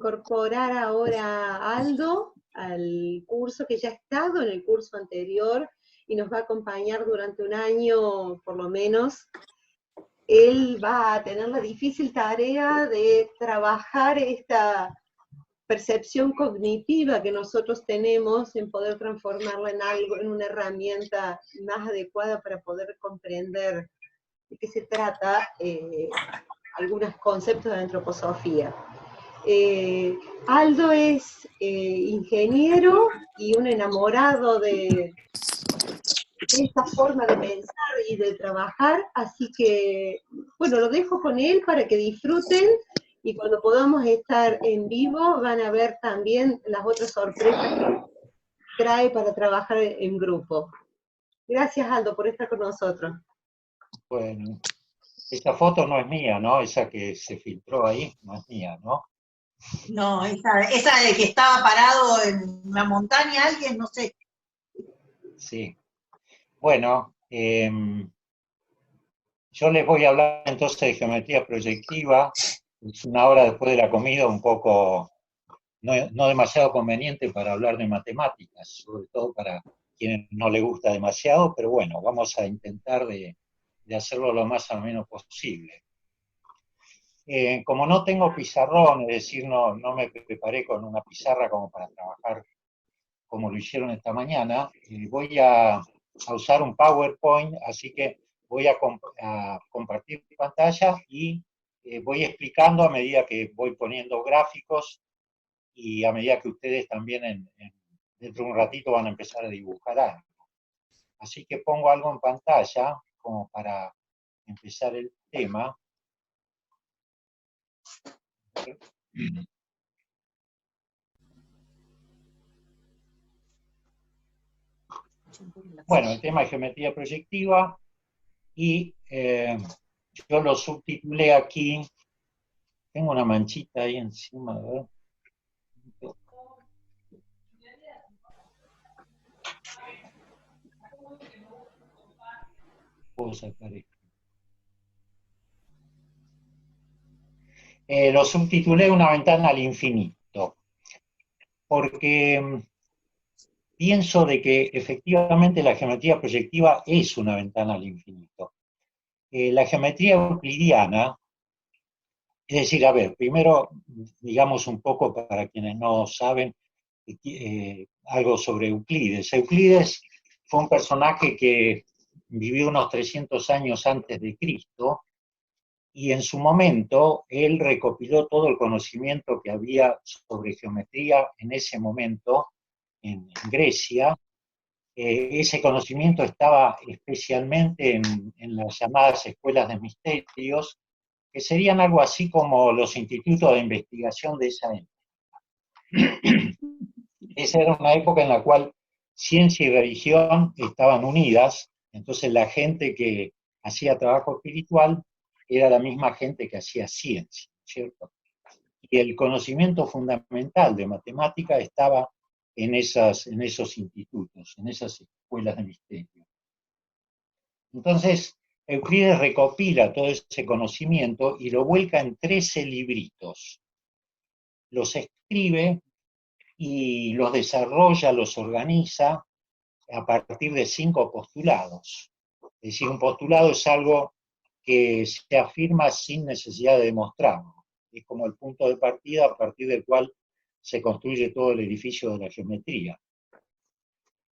incorporar ahora a Aldo al curso que ya ha estado en el curso anterior y nos va a acompañar durante un año por lo menos. Él va a tener la difícil tarea de trabajar esta percepción cognitiva que nosotros tenemos en poder transformarla en algo, en una herramienta más adecuada para poder comprender de qué se trata algunos conceptos de antroposofía. Aldo es ingeniero y un enamorado de esta forma de pensar y de trabajar, así que, bueno, lo dejo con él para que disfruten y cuando podamos estar en vivo van a ver también las otras sorpresas que trae para trabajar en grupo. Gracias, Aldo, por estar con nosotros. Bueno, esta foto no es mía, ¿no? Esa que se filtró ahí no es mía, ¿no? No, esa de que estaba parado en la montaña alguien, no sé. Sí. Bueno, yo les voy a hablar entonces de geometría proyectiva. Es una hora después de la comida un poco no demasiado conveniente para hablar de matemáticas, sobre todo para quienes no les gusta demasiado, pero bueno, vamos a intentar de hacerlo lo más ameno posible. Como no tengo pizarrón, es decir, no me preparé con una pizarra como para trabajar como lo hicieron esta mañana, voy a usar un PowerPoint, así que voy a compartir pantalla y voy explicando a medida que voy poniendo gráficos y a medida que ustedes también dentro de un ratito van a empezar a dibujar algo. Así que pongo algo en pantalla como para empezar el tema. Bueno, el tema es geometría proyectiva y yo lo subtitulé aquí. Tengo una manchita ahí encima, ¿verdad? Puedo sacar esto. Lo subtitulé Una ventana al infinito, porque pienso de que efectivamente la geometría proyectiva es una ventana al infinito. La geometría euclidiana, es decir, a ver, primero digamos un poco para quienes no saben algo sobre Euclides. Euclides fue un personaje que vivió unos 300 años antes de Cristo, y en su momento él recopiló todo el conocimiento que había sobre geometría en ese momento en Grecia. Ese conocimiento estaba especialmente en las llamadas escuelas de misterios, que serían algo así como los institutos de investigación de esa época. Esa era una época en la cual ciencia y religión estaban unidas, entonces la gente que hacía trabajo espiritual era la misma gente que hacía ciencia, ¿cierto? Y el conocimiento fundamental de matemática estaba en esos institutos, en esas escuelas de misterio. Entonces, Euclides recopila todo ese conocimiento y lo vuelca en 13 libritos. Los escribe y los desarrolla, los organiza a partir de 5 postulados. Es decir, un postulado es algo que se afirma sin necesidad de demostrarlo. Es como el punto de partida a partir del cual se construye todo el edificio de la geometría.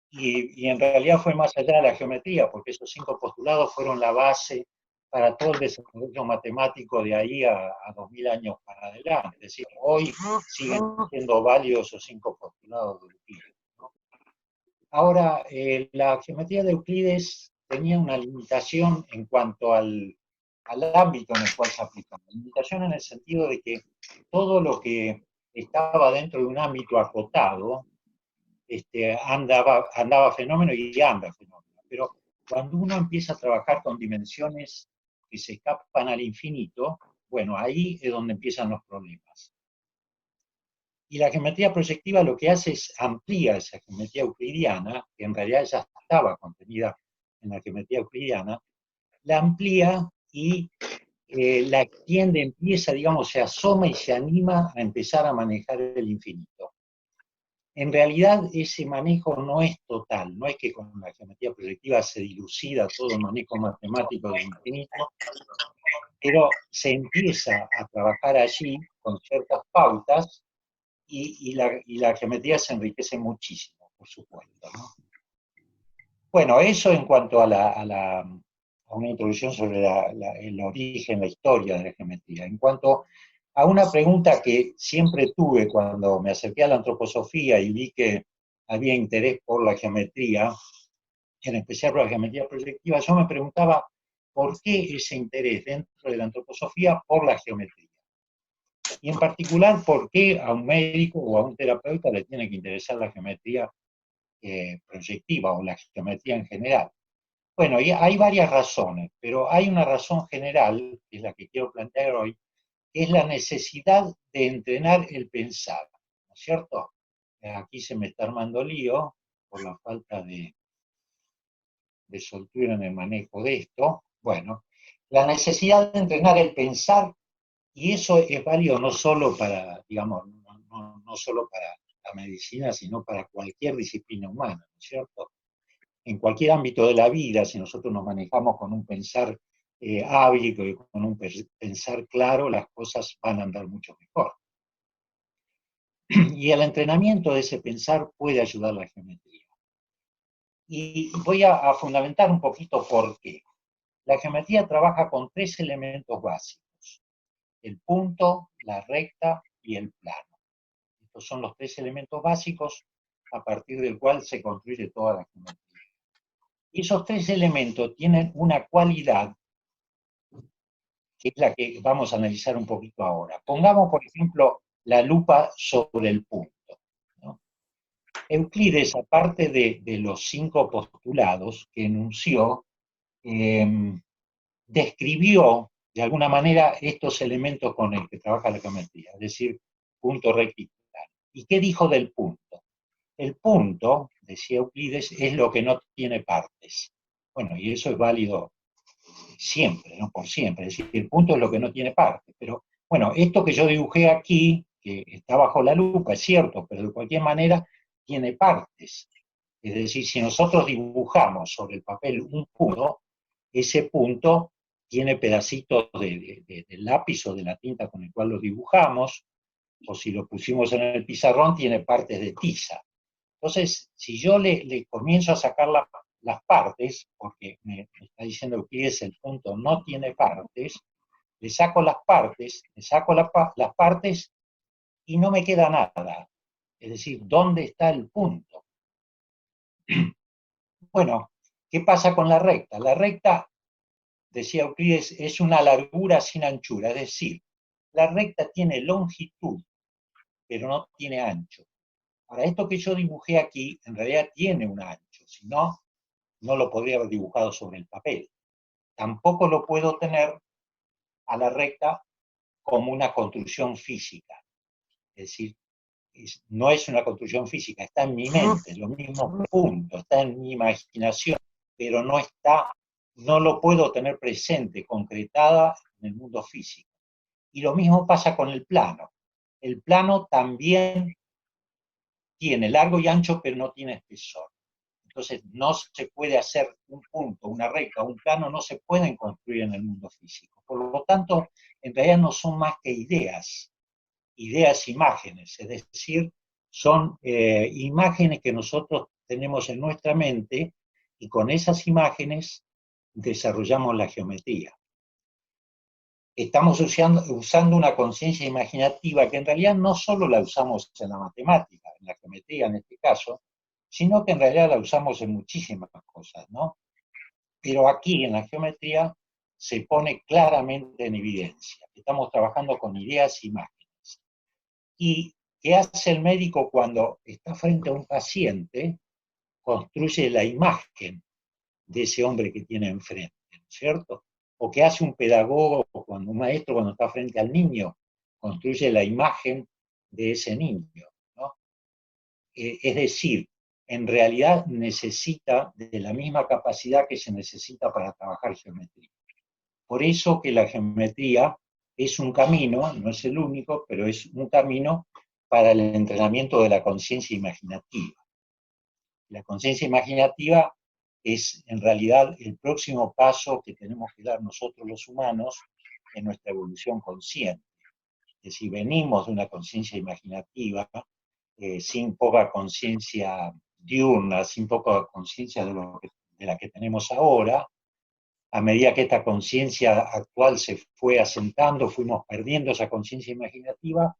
Y en realidad fue más allá de la geometría, porque esos 5 postulados fueron la base para todo el desarrollo matemático de ahí a 2000 años para adelante. Es decir, hoy siguen siendo válidos esos 5 postulados de Euclides, ¿no? Ahora, la geometría de Euclides tenía una limitación en cuanto al ámbito en el cual se aplicaba. Limitación en el sentido de que todo lo que estaba dentro de un ámbito acotado andaba fenómeno y anda fenómeno. Pero cuando uno empieza a trabajar con dimensiones que se escapan al infinito, bueno, ahí es donde empiezan los problemas. Y la geometría proyectiva lo que hace es amplía esa geometría euclidiana, que en realidad ya estaba contenida en la geometría euclidiana, la amplía y la extiende, empieza, digamos, se asoma y se anima a empezar a manejar el infinito. En realidad ese manejo no es total, no es que con la geometría proyectiva se dilucida todo el manejo matemático del infinito, pero se empieza a trabajar allí con ciertas pautas y la geometría se enriquece muchísimo, por supuesto, ¿no? Bueno, eso en cuanto a una introducción sobre el origen, la historia de la geometría. En cuanto a una pregunta que siempre tuve cuando me acerqué a la antroposofía y vi que había interés por la geometría, en especial por la geometría proyectiva, yo me preguntaba por qué ese interés dentro de la antroposofía por la geometría. Y en particular, por qué a un médico o a un terapeuta le tiene que interesar la geometría proyectiva o la geometría en general. Bueno, y hay varias razones, pero hay una razón general, que es la que quiero plantear hoy, que es la necesidad de entrenar el pensar, ¿no es cierto? Aquí se me está armando lío por la falta de soltura en el manejo de esto. Bueno, la necesidad de entrenar el pensar, y eso es válido no solo para, digamos, no solo para la medicina, sino para cualquier disciplina humana, ¿no es cierto? En cualquier ámbito de la vida, si nosotros nos manejamos con un pensar hábil y con un pensar claro, las cosas van a andar mucho mejor. Y el entrenamiento de ese pensar puede ayudar a la geometría. Y voy a fundamentar un poquito por qué. La geometría trabaja con 3 elementos básicos: el punto, la recta y el plano. Estos son los 3 elementos básicos a partir del cual se construye toda la geometría. Y esos 3 elementos tienen una cualidad que es la que vamos a analizar un poquito ahora. Pongamos, por ejemplo, la lupa sobre el punto, ¿no? Euclides, aparte de los 5 postulados que enunció, describió de alguna manera estos elementos con los que trabaja la geometría, es decir, punto, recta y plano. ¿Y qué dijo del punto? El punto, decía Euclides, es lo que no tiene partes. Bueno, y eso es válido siempre, no por siempre, es decir, el punto es lo que no tiene partes. Pero bueno, esto que yo dibujé aquí, que está bajo la lupa, es cierto, pero de cualquier manera tiene partes. Es decir, si nosotros dibujamos sobre el papel un punto, ese punto tiene pedacitos del lápiz o de la tinta con el cual lo dibujamos, o si lo pusimos en el pizarrón, tiene partes de tiza. Entonces, si yo le comienzo a sacar las partes, porque me está diciendo que el punto no tiene partes, le saco las partes, las partes y no me queda nada. Es decir, ¿dónde está el punto? Bueno, ¿qué pasa con la recta? La recta, decía Euclides, es una largura sin anchura, es decir, la recta tiene longitud, pero no tiene ancho. Ahora, esto que yo dibujé aquí, en realidad tiene un ancho, si no, no lo podría haber dibujado sobre el papel. Tampoco lo puedo tener a la recta como una construcción física. Es decir, no es una construcción física, está en mi mente, lo mismo punto, está en mi imaginación, pero no lo puedo tener presente, concretada en el mundo físico. Y lo mismo pasa con el plano. El plano también tiene largo y ancho, pero no tiene espesor. Entonces no se puede hacer un punto, una recta, un plano, no se pueden construir en el mundo físico. Por lo tanto, en realidad no son más que ideas, imágenes, es decir, son imágenes que nosotros tenemos en nuestra mente y con esas imágenes desarrollamos la geometría. Estamos usando una conciencia imaginativa que en realidad no solo la usamos en la matemática, en la geometría en este caso, sino que en realidad la usamos en muchísimas cosas, ¿no? Pero aquí en la geometría se pone claramente en evidencia. Estamos trabajando con ideas e imágenes. ¿Y qué hace el médico cuando está frente a un paciente? Construye la imagen de ese hombre que tiene enfrente, ¿no es cierto? O qué hace un pedagogo, cuando un maestro cuando está frente al niño, construye la imagen de ese niño, ¿no? Es decir, en realidad necesita de la misma capacidad que se necesita para trabajar geometría. Por eso que la geometría es un camino, no es el único, pero es un camino para el entrenamiento de la conciencia imaginativa. La conciencia imaginativa es en realidad el próximo paso que tenemos que dar nosotros los humanos en nuestra evolución consciente. Que si venimos de una conciencia imaginativa, sin poca conciencia diurna, sin poca conciencia de la que tenemos ahora, a medida que esta conciencia actual se fue asentando, fuimos perdiendo esa conciencia imaginativa,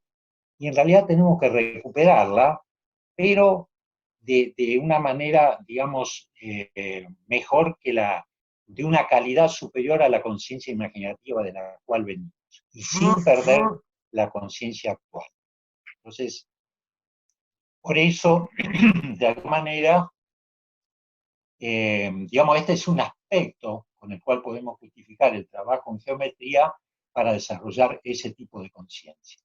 y en realidad tenemos que recuperarla, pero de una manera, digamos, mejor que de una calidad superior a la conciencia imaginativa de la cual venimos, y sin perder la conciencia actual. Entonces, por eso, de alguna manera, digamos, este es un aspecto con el cual podemos justificar el trabajo en geometría para desarrollar ese tipo de conciencia.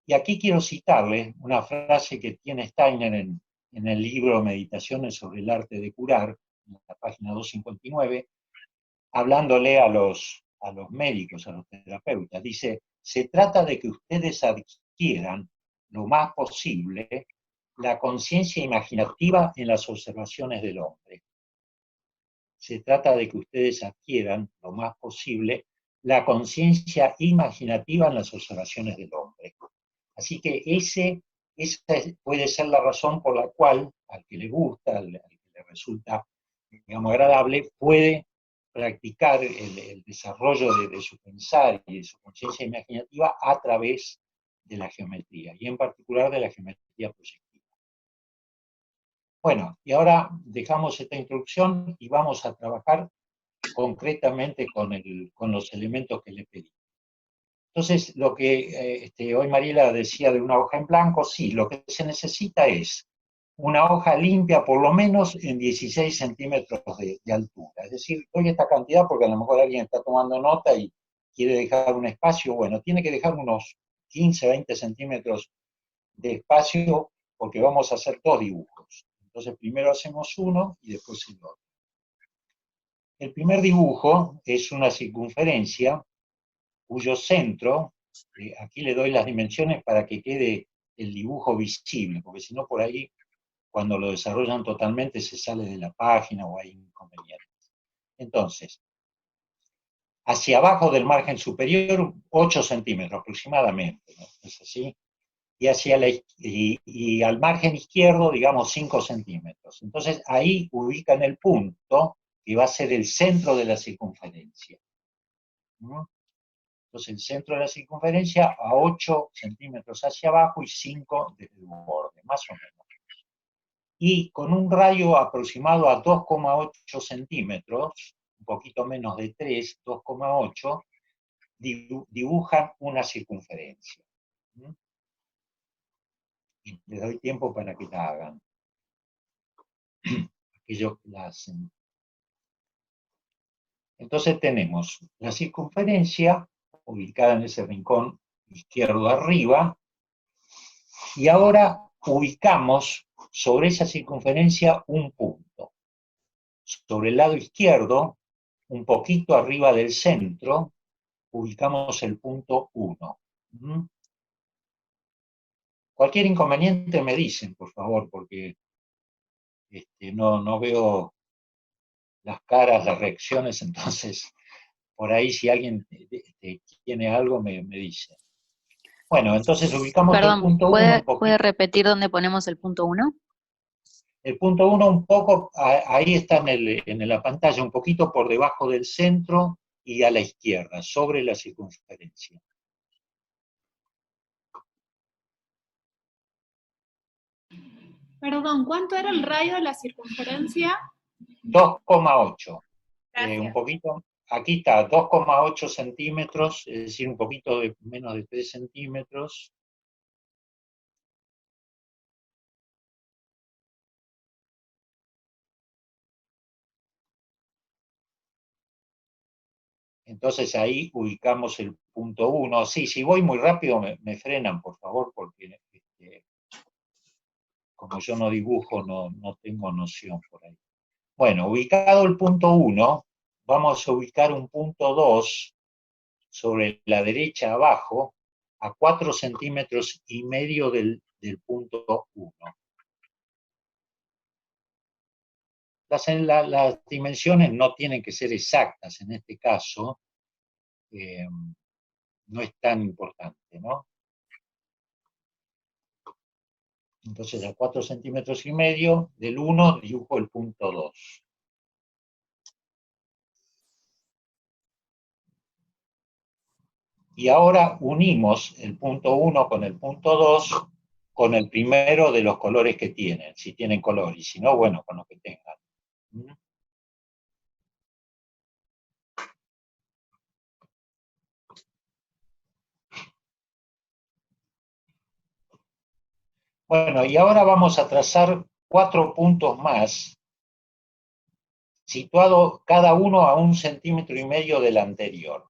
Y aquí quiero citarles una frase que tiene Steiner en el libro Meditaciones sobre el arte de curar, en la página 259, hablándole a los médicos, a los terapeutas. Dice, se trata de que ustedes adquieran lo más posible la conciencia imaginativa en las observaciones del hombre. Se trata de que ustedes adquieran lo más posible la conciencia imaginativa en las observaciones del hombre. Así que esa puede ser la razón por la cual al que le gusta, al que le resulta, digamos, agradable, puede practicar el desarrollo de su pensar y de su conciencia imaginativa a través de la geometría, y en particular de la geometría proyectiva. Bueno, y ahora dejamos esta introducción y vamos a trabajar concretamente con los elementos que le pedí. Entonces, lo que hoy Mariela decía de una hoja en blanco, sí, lo que se necesita es una hoja limpia, por lo menos en 16 centímetros de altura. Es decir, doy esta cantidad porque a lo mejor alguien está tomando nota y quiere dejar un espacio. Bueno, tiene que dejar unos 15, 20 centímetros de espacio porque vamos a hacer dos dibujos. Entonces, primero hacemos uno y después el otro. El primer dibujo es una circunferencia cuyo centro, aquí le doy las dimensiones para que quede el dibujo visible, porque si no por ahí, cuando lo desarrollan totalmente, se sale de la página o hay inconvenientes. Entonces, hacia abajo del margen superior, 8 centímetros aproximadamente, ¿no? Es así. Y al margen izquierdo, digamos, 5 centímetros. Entonces, ahí ubican el punto que va a ser el centro de la circunferencia. ¿No? Entonces, el centro de la circunferencia a 8 centímetros hacia abajo y 5 desde el borde, más o menos. Y con un radio aproximado a 2,8 centímetros, un poquito menos de 3, 2,8, dibujan una circunferencia. Y les doy tiempo para que la hagan. Aquellos que la hacen. Entonces tenemos la circunferencia ubicada en ese rincón izquierdo arriba, y ahora ubicamos sobre esa circunferencia un punto. Sobre el lado izquierdo, un poquito arriba del centro, ubicamos el punto 1. Cualquier inconveniente me dicen, por favor, porque no veo las caras, las reacciones, entonces por ahí si alguien tiene algo me dice. Bueno, entonces ubicamos el Perdón, punto 1 un poquito. ¿puede repetir dónde ponemos el punto 1? El punto 1 un poco, ahí está en la pantalla, un poquito por debajo del centro y a la izquierda, sobre la circunferencia. Perdón, ¿cuánto era el radio de la circunferencia? 2,8. Gracias. Un poquito, aquí está, 2,8 centímetros, es decir, un poquito menos de 3 centímetros. Entonces ahí ubicamos el punto 1. Sí, si voy muy rápido me frenan, por favor, porque como yo no dibujo, no tengo noción por ahí. Bueno, ubicado el punto 1, vamos a ubicar un punto 2 sobre la derecha abajo a 4,5 centímetros del punto 1. Las dimensiones no tienen que ser exactas en este caso, no es tan importante, ¿no? Entonces a 4,5 centímetros del 1 dibujo el punto 2. Y ahora unimos el punto 1 con el punto 2 con el primero de los colores que tienen, si tienen color, y si no, bueno, con lo que tengan. Bueno, y ahora vamos a trazar 4 puntos más, situados cada uno a 1,5 centímetros del anterior.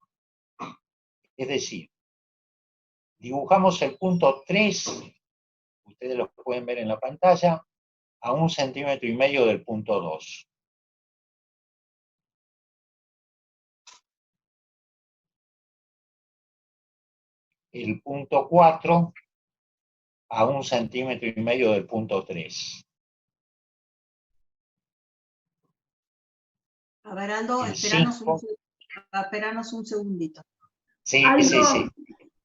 Es decir, dibujamos el punto 3, ustedes lo pueden ver en la pantalla, a 1,5 centímetros del punto 2. El punto 4 a 1,5 centímetros del punto 3. A ver, Aldo, El esperanos 5. un segundito. Sí, Aldo, sí.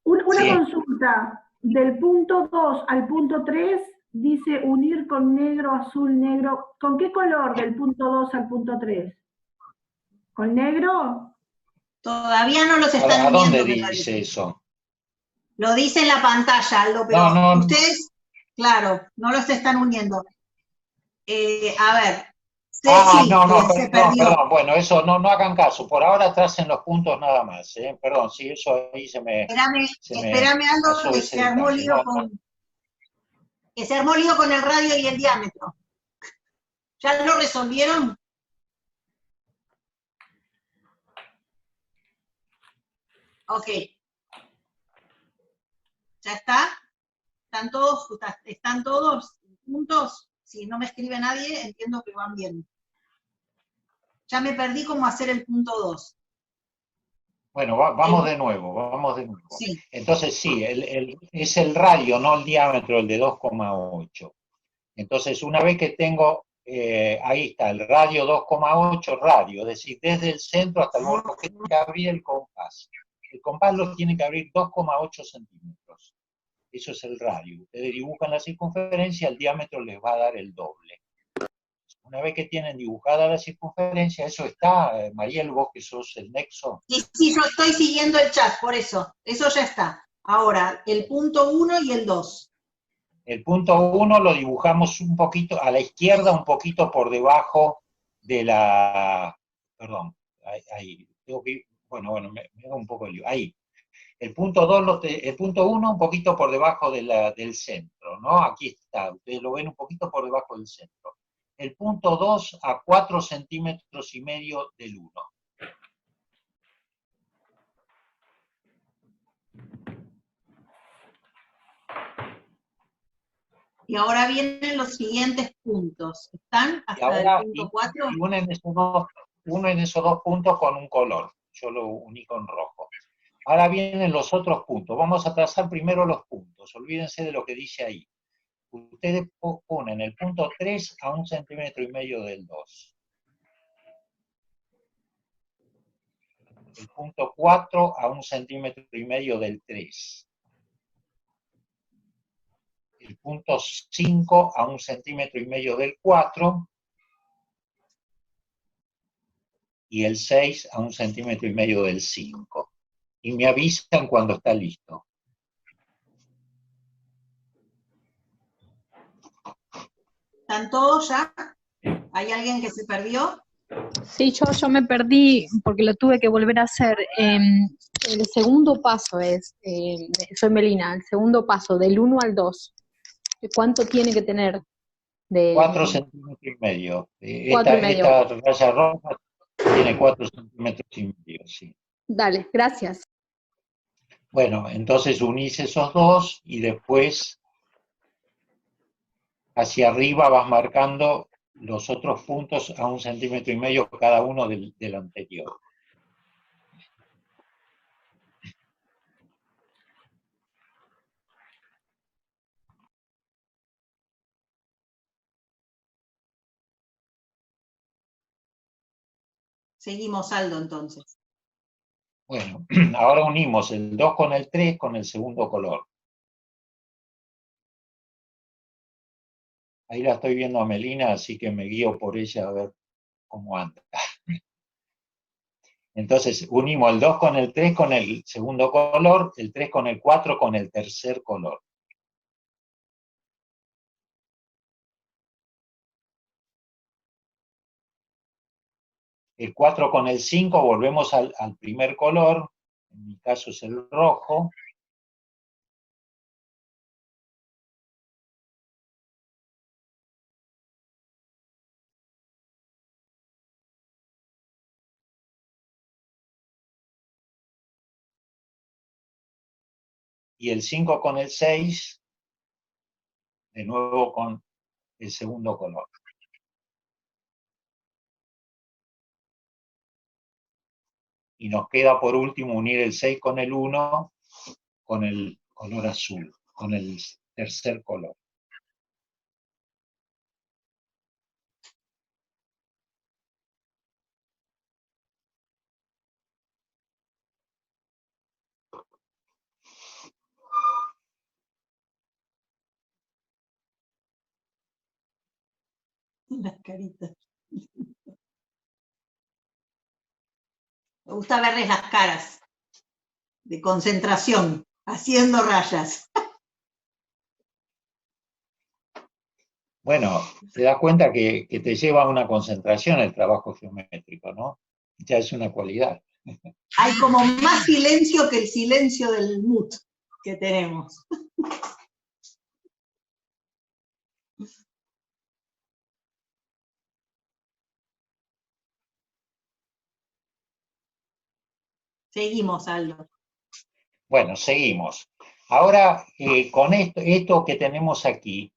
Una Sí. consulta. Del punto 2 al punto 3 dice unir con negro, azul, negro. ¿Con qué color del punto 2 al punto 3? ¿Con negro? Todavía no los están ¿A uniendo, dónde me dice parece. eso? Lo dice en la pantalla, Aldo, pero No. ustedes, claro, no los están uniendo. A ver, se perdió. Perdón, bueno, eso no hagan caso, por ahora tracen los puntos nada más, perdón, sí, eso ahí Espérame, Aldo, pasó que ese se armó detalle, lío con el radio y el diámetro. ¿Ya lo resolvieron? Ok. ¿Ya está? ¿Están todos juntos? Si no me escribe nadie, entiendo que van bien. Ya me perdí cómo hacer el punto 2. Bueno, vamos de nuevo. Sí. Entonces sí, es el radio, no el diámetro, el de 2,8. Entonces una vez que tengo, ahí está, el radio 2,8 radio, es decir, desde el centro hasta el borde, que tiene que abrir el compás. El compás lo tiene que abrir 2,8 centímetros. Eso es el radio. Ustedes dibujan la circunferencia, el diámetro les va a dar el doble. Una vez que tienen dibujada la circunferencia, eso está, Mariel, vos que sos el nexo. Sí, yo estoy siguiendo el chat, por eso. Eso ya está. Ahora, el punto 1 y el 2. El punto 1 lo dibujamos un poquito a la izquierda, un poquito por debajo de la... Perdón, ahí. Bueno, me hago un poco el lío. Ahí. El punto 1 un poquito por debajo del centro, ¿no? Aquí está, ustedes lo ven un poquito por debajo del centro. El punto 2 a 4,5 centímetros del 1. Y ahora vienen los siguientes puntos. ¿Están hasta el punto 4? Y uno en esos dos puntos con un color. Yo lo uní con rojo. Ahora vienen los otros puntos. Vamos a trazar primero los puntos. Olvídense de lo que dice ahí. Ustedes ponen el punto 3 a 1,5 centímetros del 2. El punto 4 a 1,5 centímetros del 3. El punto 5 a 1,5 centímetros del 4. Y el 6 a 1,5 centímetros del 5. Y me avisan cuando está listo. ¿Están todos ya? ¿Hay alguien que se perdió? Sí, yo me perdí porque lo tuve que volver a hacer. El segundo paso soy Melina, el segundo paso del 1 al 2. ¿Cuánto tiene que tener? 4,5 centímetros. 4,5. Esta raya roja tiene 4,5 centímetros, sí. Dale, gracias. Bueno, entonces unís esos dos y después hacia arriba vas marcando los otros puntos a 1,5 centímetros cada uno del anterior. Seguimos, Aldo, entonces. Bueno, ahora unimos el 2 con el 3 con el segundo color. Ahí la estoy viendo a Melina, así que me guío por ella a ver cómo anda. Entonces, unimos el 2 con el 3 con el segundo color, el 3 con el 4 con el tercer color. El 4 con el 5 volvemos al primer color, en mi caso es el rojo. Y el 5 con el 6, de nuevo con el segundo color. Y nos queda por último unir el 6 con el 1 con el color azul, con el tercer color. Las caritas. Me gusta verles las caras de concentración, haciendo rayas. Bueno, te das cuenta que te lleva a una concentración el trabajo geométrico, ¿no? Ya es una cualidad. Hay como más silencio que el silencio del mute que tenemos. Seguimos, Aldo. Bueno, seguimos. Ahora, con esto que tenemos aquí,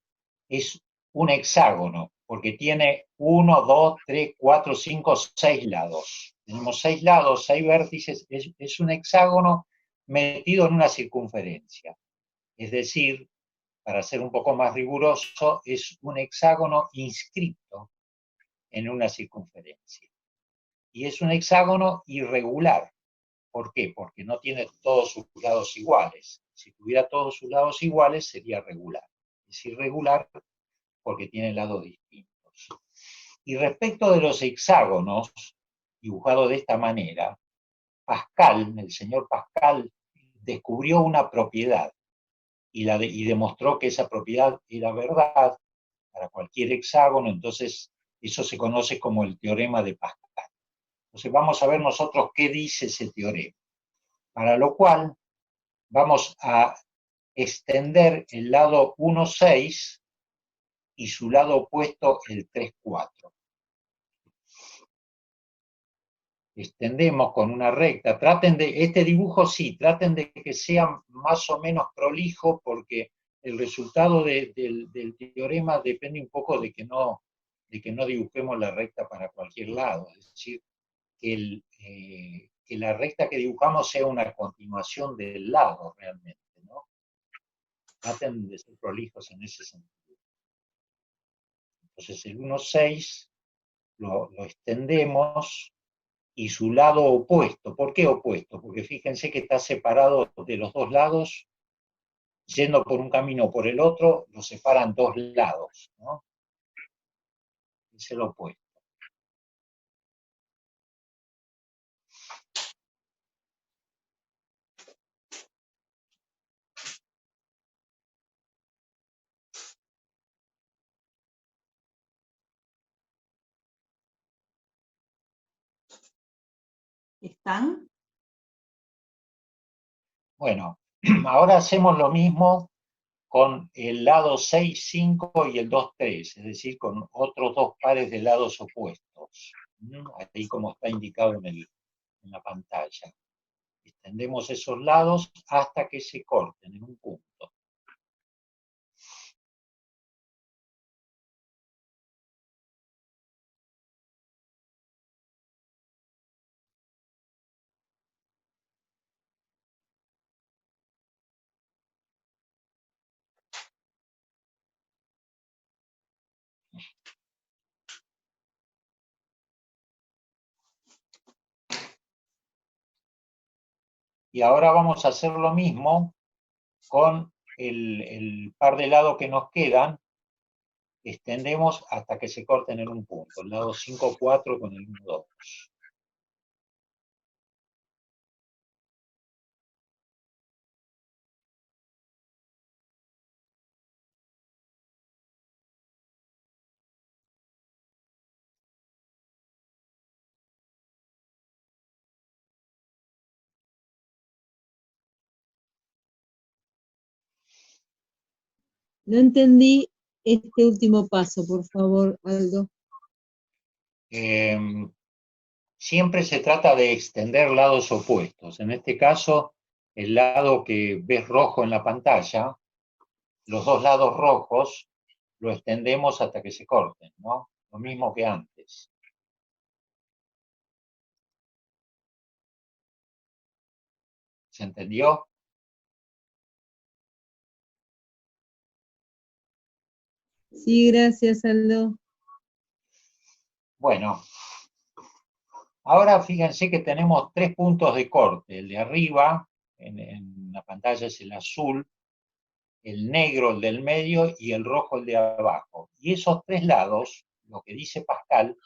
es un hexágono, porque tiene 1, 2, 3, 4, 5, 6 lados. Tenemos 6 lados, 6 vértices, es un hexágono metido en una circunferencia. Es decir, para ser un poco más riguroso, es un hexágono inscrito en una circunferencia. Y es un hexágono irregular. ¿Por qué? Porque no tiene todos sus lados iguales. Si tuviera todos sus lados iguales, sería regular. Es irregular porque tiene lados distintos. Y respecto de los hexágonos, dibujados de esta manera, Pascal, el señor Pascal, descubrió una propiedad y demostró que esa propiedad era verdad para cualquier hexágono, entonces eso se conoce como el teorema de Pascal. Entonces vamos a ver nosotros qué dice ese teorema. Para lo cual vamos a extender el lado 1,6 y su lado opuesto el 3,4. Extendemos con una recta. Traten de, este dibujo sí, traten de que sea más o menos prolijo porque el resultado del teorema depende un poco de que no dibujemos la recta para cualquier lado. Es decir, que la recta que dibujamos sea una continuación del lado realmente, ¿no? Traten de ser prolijos en ese sentido. Entonces el 1,6 lo extendemos y su lado opuesto. ¿Por qué opuesto? Porque fíjense que está separado de los dos lados, yendo por un camino o por el otro, lo separan dos lados, ¿no? Es el opuesto. ¿Están? Bueno, ahora hacemos lo mismo con el lado 6, 5 y el 2, 3, es decir, con otros dos pares de lados opuestos. Ahí como está indicado en la pantalla. Extendemos esos lados hasta que se corten en un punto. Y ahora vamos a hacer lo mismo con el par de lados que nos quedan. Extendemos hasta que se corten en un punto, el lado 5, 4 con el 1, 2. No entendí este último paso, por favor, Aldo. Siempre se trata de extender lados opuestos. En este caso, el lado que ves rojo en la pantalla, los dos lados rojos, lo extendemos hasta que se corten, ¿no? Lo mismo que antes. ¿Se entendió? Sí, gracias, Aldo. Bueno, ahora fíjense que tenemos 3 puntos de corte. El de arriba, en la pantalla es el azul, el negro, el del medio, y el rojo, el de abajo. Y esos 3 lados, lo que dice Pascal,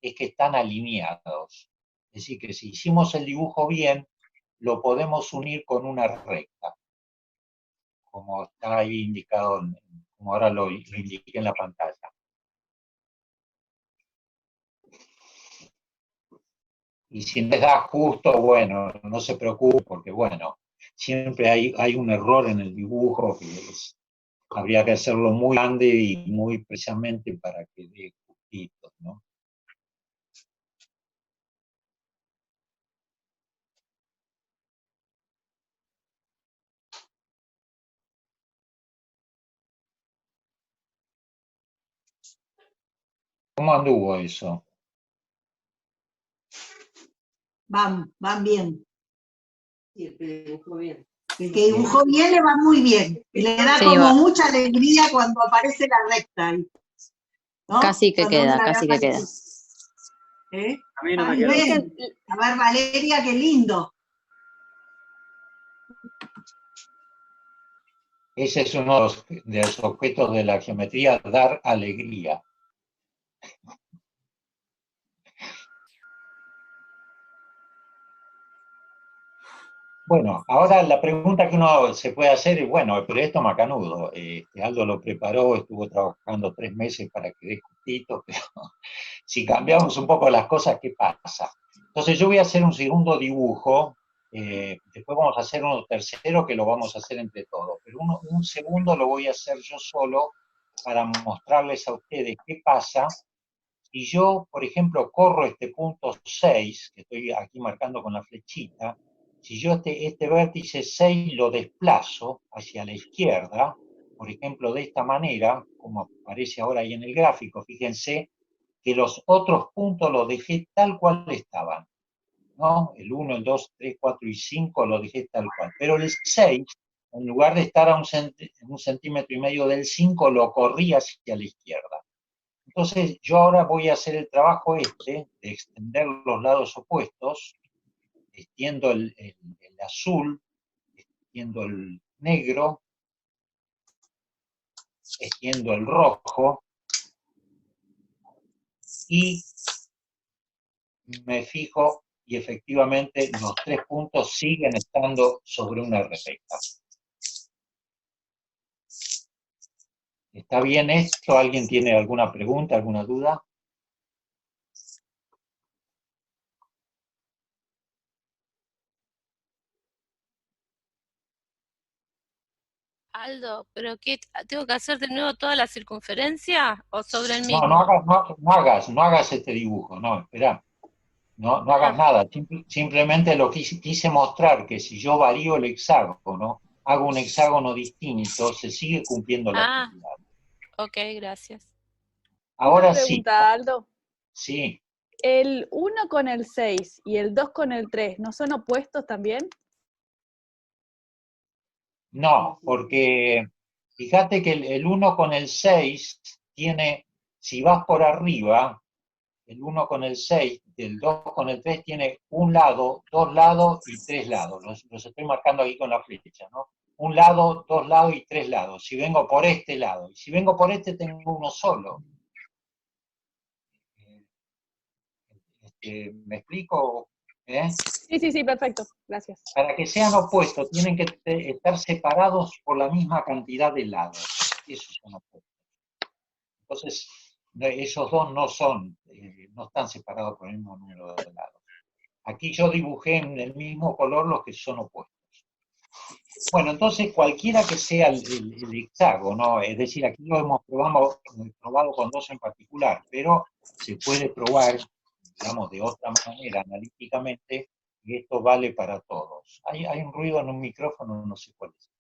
es que están alineados. Es decir, que si hicimos el dibujo bien, lo podemos unir con una recta, como está ahí indicado, como ahora lo indiqué en la pantalla. Y si les da justo, bueno, no se preocupe, porque bueno, siempre hay un error en el dibujo que habría que hacerlo muy grande y muy precisamente para que dé justito, ¿no? ¿Cómo anduvo eso? Van bien. Y el que dibujó bien. El que dibujó bien le va muy bien. Y le da Sí, como va. mucha alegría cuando aparece la recta. ¿No? Casi que Cuando queda, uno la casi que agarra queda. y- ¿Eh? A mí no me Ay, quedó. ven. A ver, Valeria, qué lindo. Ese es uno de los objetos de la geometría, dar alegría. Bueno, ahora la pregunta que uno se puede hacer es, bueno, pero esto macanudo, Aldo lo preparó, estuvo trabajando 3 meses para que dé justito, pero si cambiamos un poco las cosas, ¿qué pasa? Entonces yo voy a hacer un segundo dibujo, después vamos a hacer uno tercero que lo vamos a hacer entre todos, pero un segundo lo voy a hacer yo solo para mostrarles a ustedes qué pasa si yo, por ejemplo, corro este punto 6, que estoy aquí marcando con la flechita. Si yo este vértice 6 lo desplazo hacia la izquierda, por ejemplo, de esta manera, como aparece ahora ahí en el gráfico, fíjense que los otros puntos los dejé tal cual estaban, ¿no? El 1, el 2, 3, 4 y 5 lo dejé tal cual. Pero el 6, en lugar de estar a 1,5 centímetros del 5, lo corrí hacia la izquierda. Entonces, yo ahora voy a hacer el trabajo de extender los lados opuestos, extiendo el azul, extiendo el negro, extiendo el rojo, y me fijo, y efectivamente los 3 puntos siguen estando sobre una recta. ¿Está bien esto? ¿Alguien tiene alguna pregunta, alguna duda? Aldo, ¿pero qué? ¿Tengo que hacer de nuevo toda la circunferencia o sobre el No, mismo? no hagas este dibujo, no, espera. No hagas Ah, nada, simplemente lo quise mostrar que si yo varío el hexágono, hago un hexágono distinto, se sigue cumpliendo la ah, actividad. ok, gracias. Una Ahora sí, pregunta, Aldo. sí, ¿El 1 con el 6 y el 2 con el 3 no son opuestos también? no, porque fíjate que el 1 con el 6 tiene, si vas por arriba, el 1 con el 6, el 2 con el 3 tiene un lado, 2 lados y 3 lados. Los estoy marcando aquí con la flecha, ¿no? Un lado, 2 lados y 3 lados. Si vengo por este lado, y si vengo por este tengo uno solo. ¿Me explico? ¿Eh? Sí, perfecto, gracias. Para que sean opuestos, tienen que estar separados por la misma cantidad de lados. Esos son opuestos. Entonces, esos dos no están separados por el mismo número de lados. Aquí yo dibujé en el mismo color los que son opuestos. Bueno, entonces cualquiera que sea el hexágono, es decir, aquí lo hemos probado con dos en particular, pero se puede probar, digamos, de otra manera, analíticamente, y esto vale para todos. Hay un ruido en un micrófono, no sé cuál es.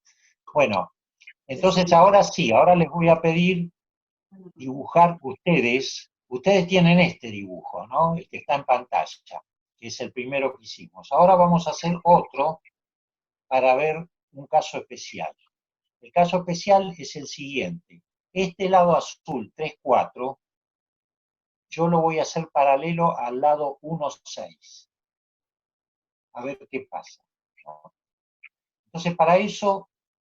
Bueno, entonces ahora sí, ahora les voy a pedir dibujar ustedes tienen este dibujo, ¿no? El que está en pantalla, que es el primero que hicimos. Ahora vamos a hacer otro para ver un caso especial. El caso especial es el siguiente. Este lado azul, 3, 4, yo lo voy a hacer paralelo al lado 1, 6. A ver qué pasa, ¿no? Entonces, para eso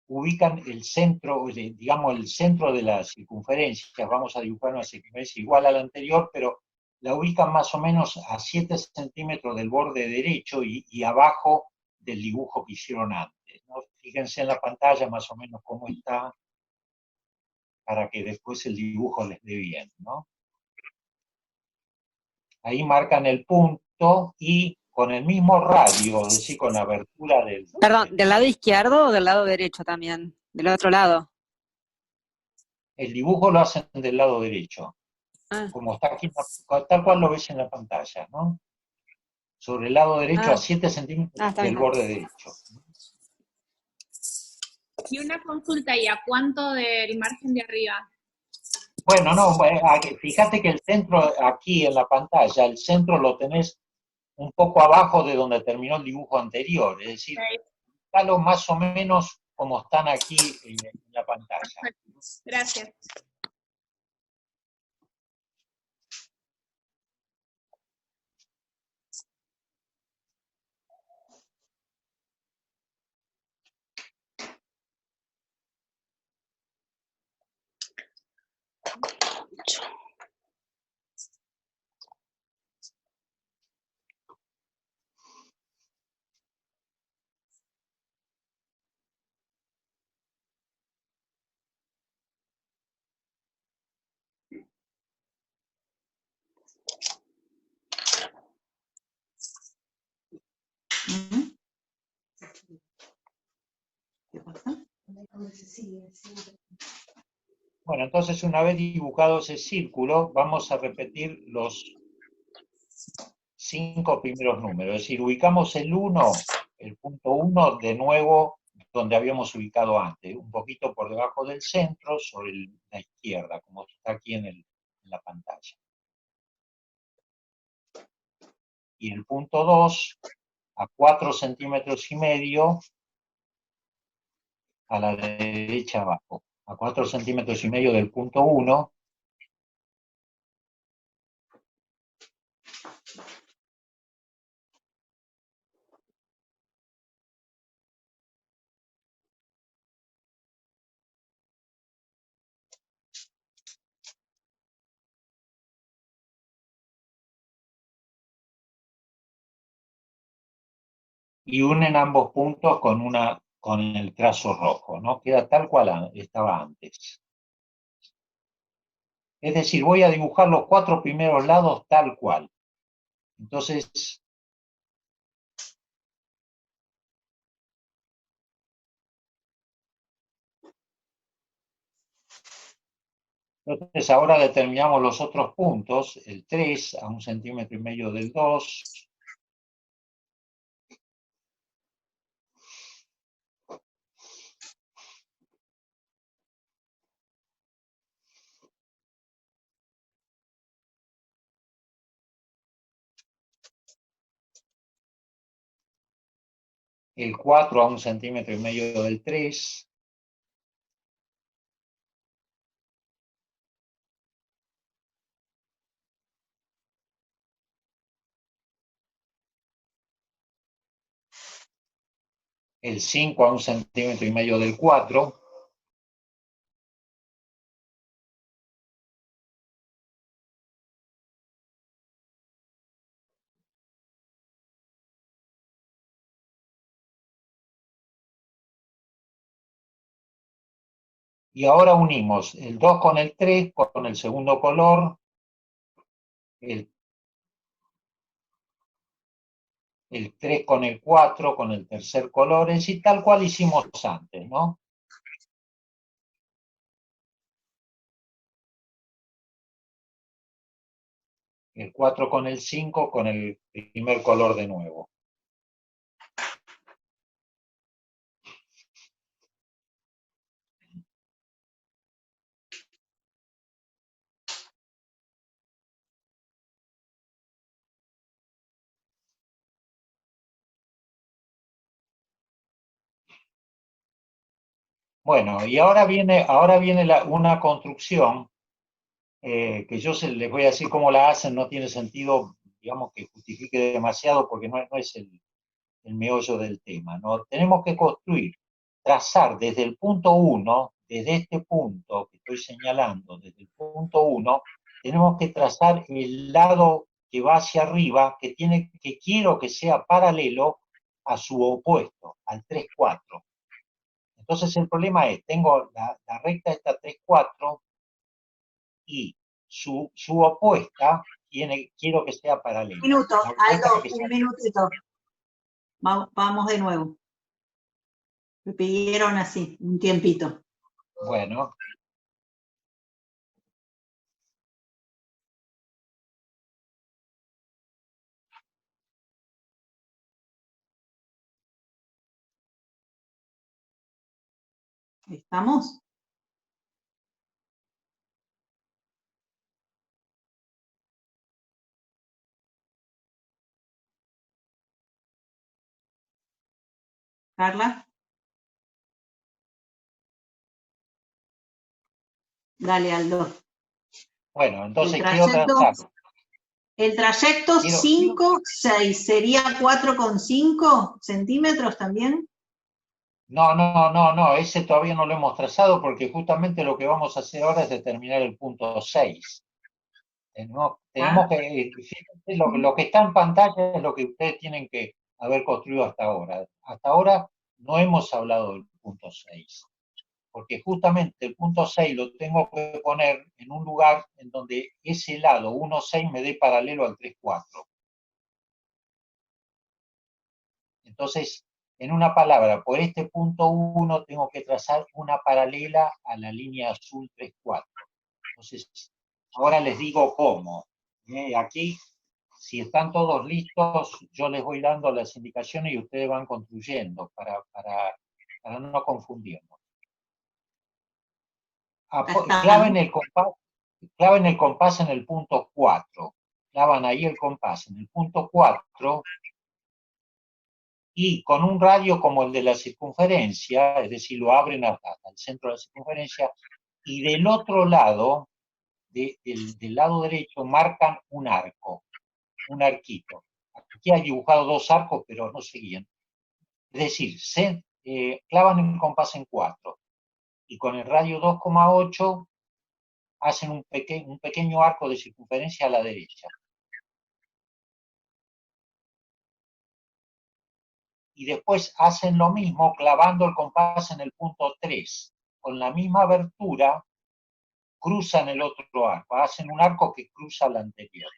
ubican el centro, digamos, el centro de la circunferencia. Vamos a dibujar una circunferencia igual a la anterior, pero la ubican más o menos a 7 centímetros del borde derecho y abajo del dibujo que hicieron antes, ¿no? Fíjense en la pantalla más o menos cómo está, para que después el dibujo les dé bien, ¿no? Ahí marcan el punto y con el mismo radio, es decir, con la abertura del... Perdón, ¿del lado izquierdo o del lado derecho también? ¿Del otro lado? El dibujo lo hacen del lado derecho, como está aquí, tal cual lo ves en la pantalla, ¿no? Sobre el lado derecho a 7 centímetros del borde derecho. Y una consulta, ¿y a cuánto del margen de arriba? Bueno, no, fíjate que el centro aquí en la pantalla, el centro lo tenés un poco abajo de donde terminó el dibujo anterior, es decir, está más o menos como están aquí en la pantalla. Gracias. Bueno, entonces una vez dibujado ese círculo, vamos a repetir los 5 primeros números. Es decir, ubicamos el 1, el punto 1, de nuevo donde habíamos ubicado antes, un poquito por debajo del centro, sobre la izquierda, como está aquí en la pantalla. Y el punto 2, a 4 centímetros y medio, a la derecha abajo, a 4 centímetros y medio del punto 1, y unen ambos puntos con el trazo rojo, ¿no? Queda tal cual estaba antes. Es decir, voy a dibujar los 4 primeros lados tal cual. Entonces, ahora determinamos los otros puntos, el 3 a 1,5 centímetros del 2, el 4 a 1,5 centímetros del 3, el 5 a 1,5 centímetros del 4. Y ahora unimos el 2 con el 3, con el segundo color, el 3 con el 4, con el tercer color, es decir, tal cual hicimos antes, ¿no? El 4 con el 5, con el primer color de nuevo. Bueno, y ahora viene una construcción que yo les voy a decir cómo la hacen, no tiene sentido, digamos, que justifique demasiado porque no es el meollo del tema, ¿no? Tenemos que construir, trazar desde el punto 1, desde este punto que estoy señalando, desde el punto 1, tenemos que trazar el lado que va hacia arriba, que quiero que sea paralelo a su opuesto, al 3, 4. Entonces el problema es, tengo la recta esta 3, 4 y su opuesta quiero que sea paralela. Un minuto, Aldo, un minutito. Vamos de nuevo. Me pidieron así, un tiempito. Bueno. ¿Estamos? Carla. Dale, Aldo. Bueno, entonces quiero trazar. El trayecto 5, 6, ¿sería 4,5 centímetros también? No, ese todavía no lo hemos trazado porque justamente lo que vamos a hacer ahora es determinar el punto 6. Tenemos que, fíjense, lo que está en pantalla es lo que ustedes tienen que haber construido hasta ahora. Hasta ahora no hemos hablado del punto 6, porque justamente el punto 6 lo tengo que poner en un lugar en donde ese lado 1, 6 me dé paralelo al 3, 4. Entonces, en una palabra, por este punto 1 tengo que trazar una paralela a la línea azul 3, 4. Entonces, ahora les digo cómo. Aquí, si están todos listos, yo les voy dando las indicaciones y ustedes van construyendo para no confundirnos. Claven el compás en el punto 4. Clavan ahí el compás en el punto 4 y con un radio como el de la circunferencia, es decir, lo abren hasta el centro de la circunferencia, y del otro lado, del lado derecho, marcan un arco, un arquito. Aquí hay dibujado 2 arcos, pero no seguían. Es decir, clavan el compás en 4, y con el radio 2,8 hacen un pequeño arco de circunferencia a la derecha. Y después hacen lo mismo clavando el compás en el punto 3. Con la misma abertura, cruzan el otro arco, hacen un arco que cruza el anterior.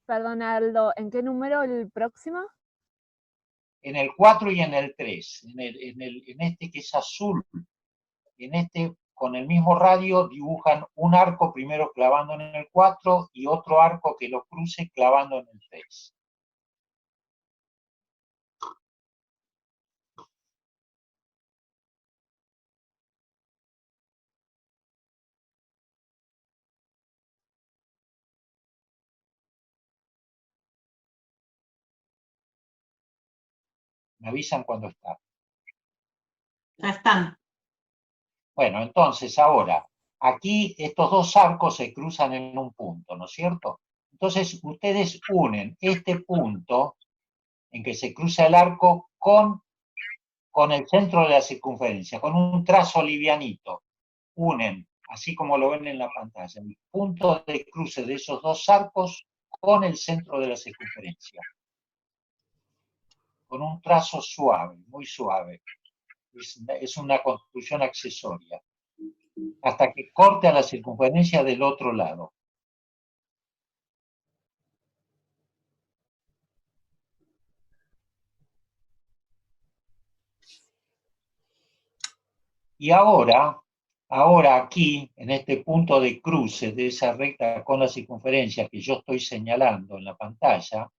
Perdón, Aldo, ¿en qué número el próximo? En el 4 y en el 3. En este que es azul, en este con el mismo radio dibujan un arco primero clavando en el 4 y otro arco que lo cruce clavando en el 3. Me avisan cuando está. Ya están. Bueno, entonces ahora, aquí estos 2 arcos se cruzan en un punto, ¿no es cierto? Entonces, ustedes unen este punto en que se cruza el arco con el centro de la circunferencia, con un trazo livianito. Unen, así como lo ven en la pantalla, el punto de cruce de esos dos arcos con el centro de la circunferencia. Con un trazo suave, muy suave. Es una construcción accesoria. Hasta que corte a la circunferencia del otro lado. Y ahora aquí, en este punto de cruce de esa recta con la circunferencia que yo estoy señalando en la pantalla,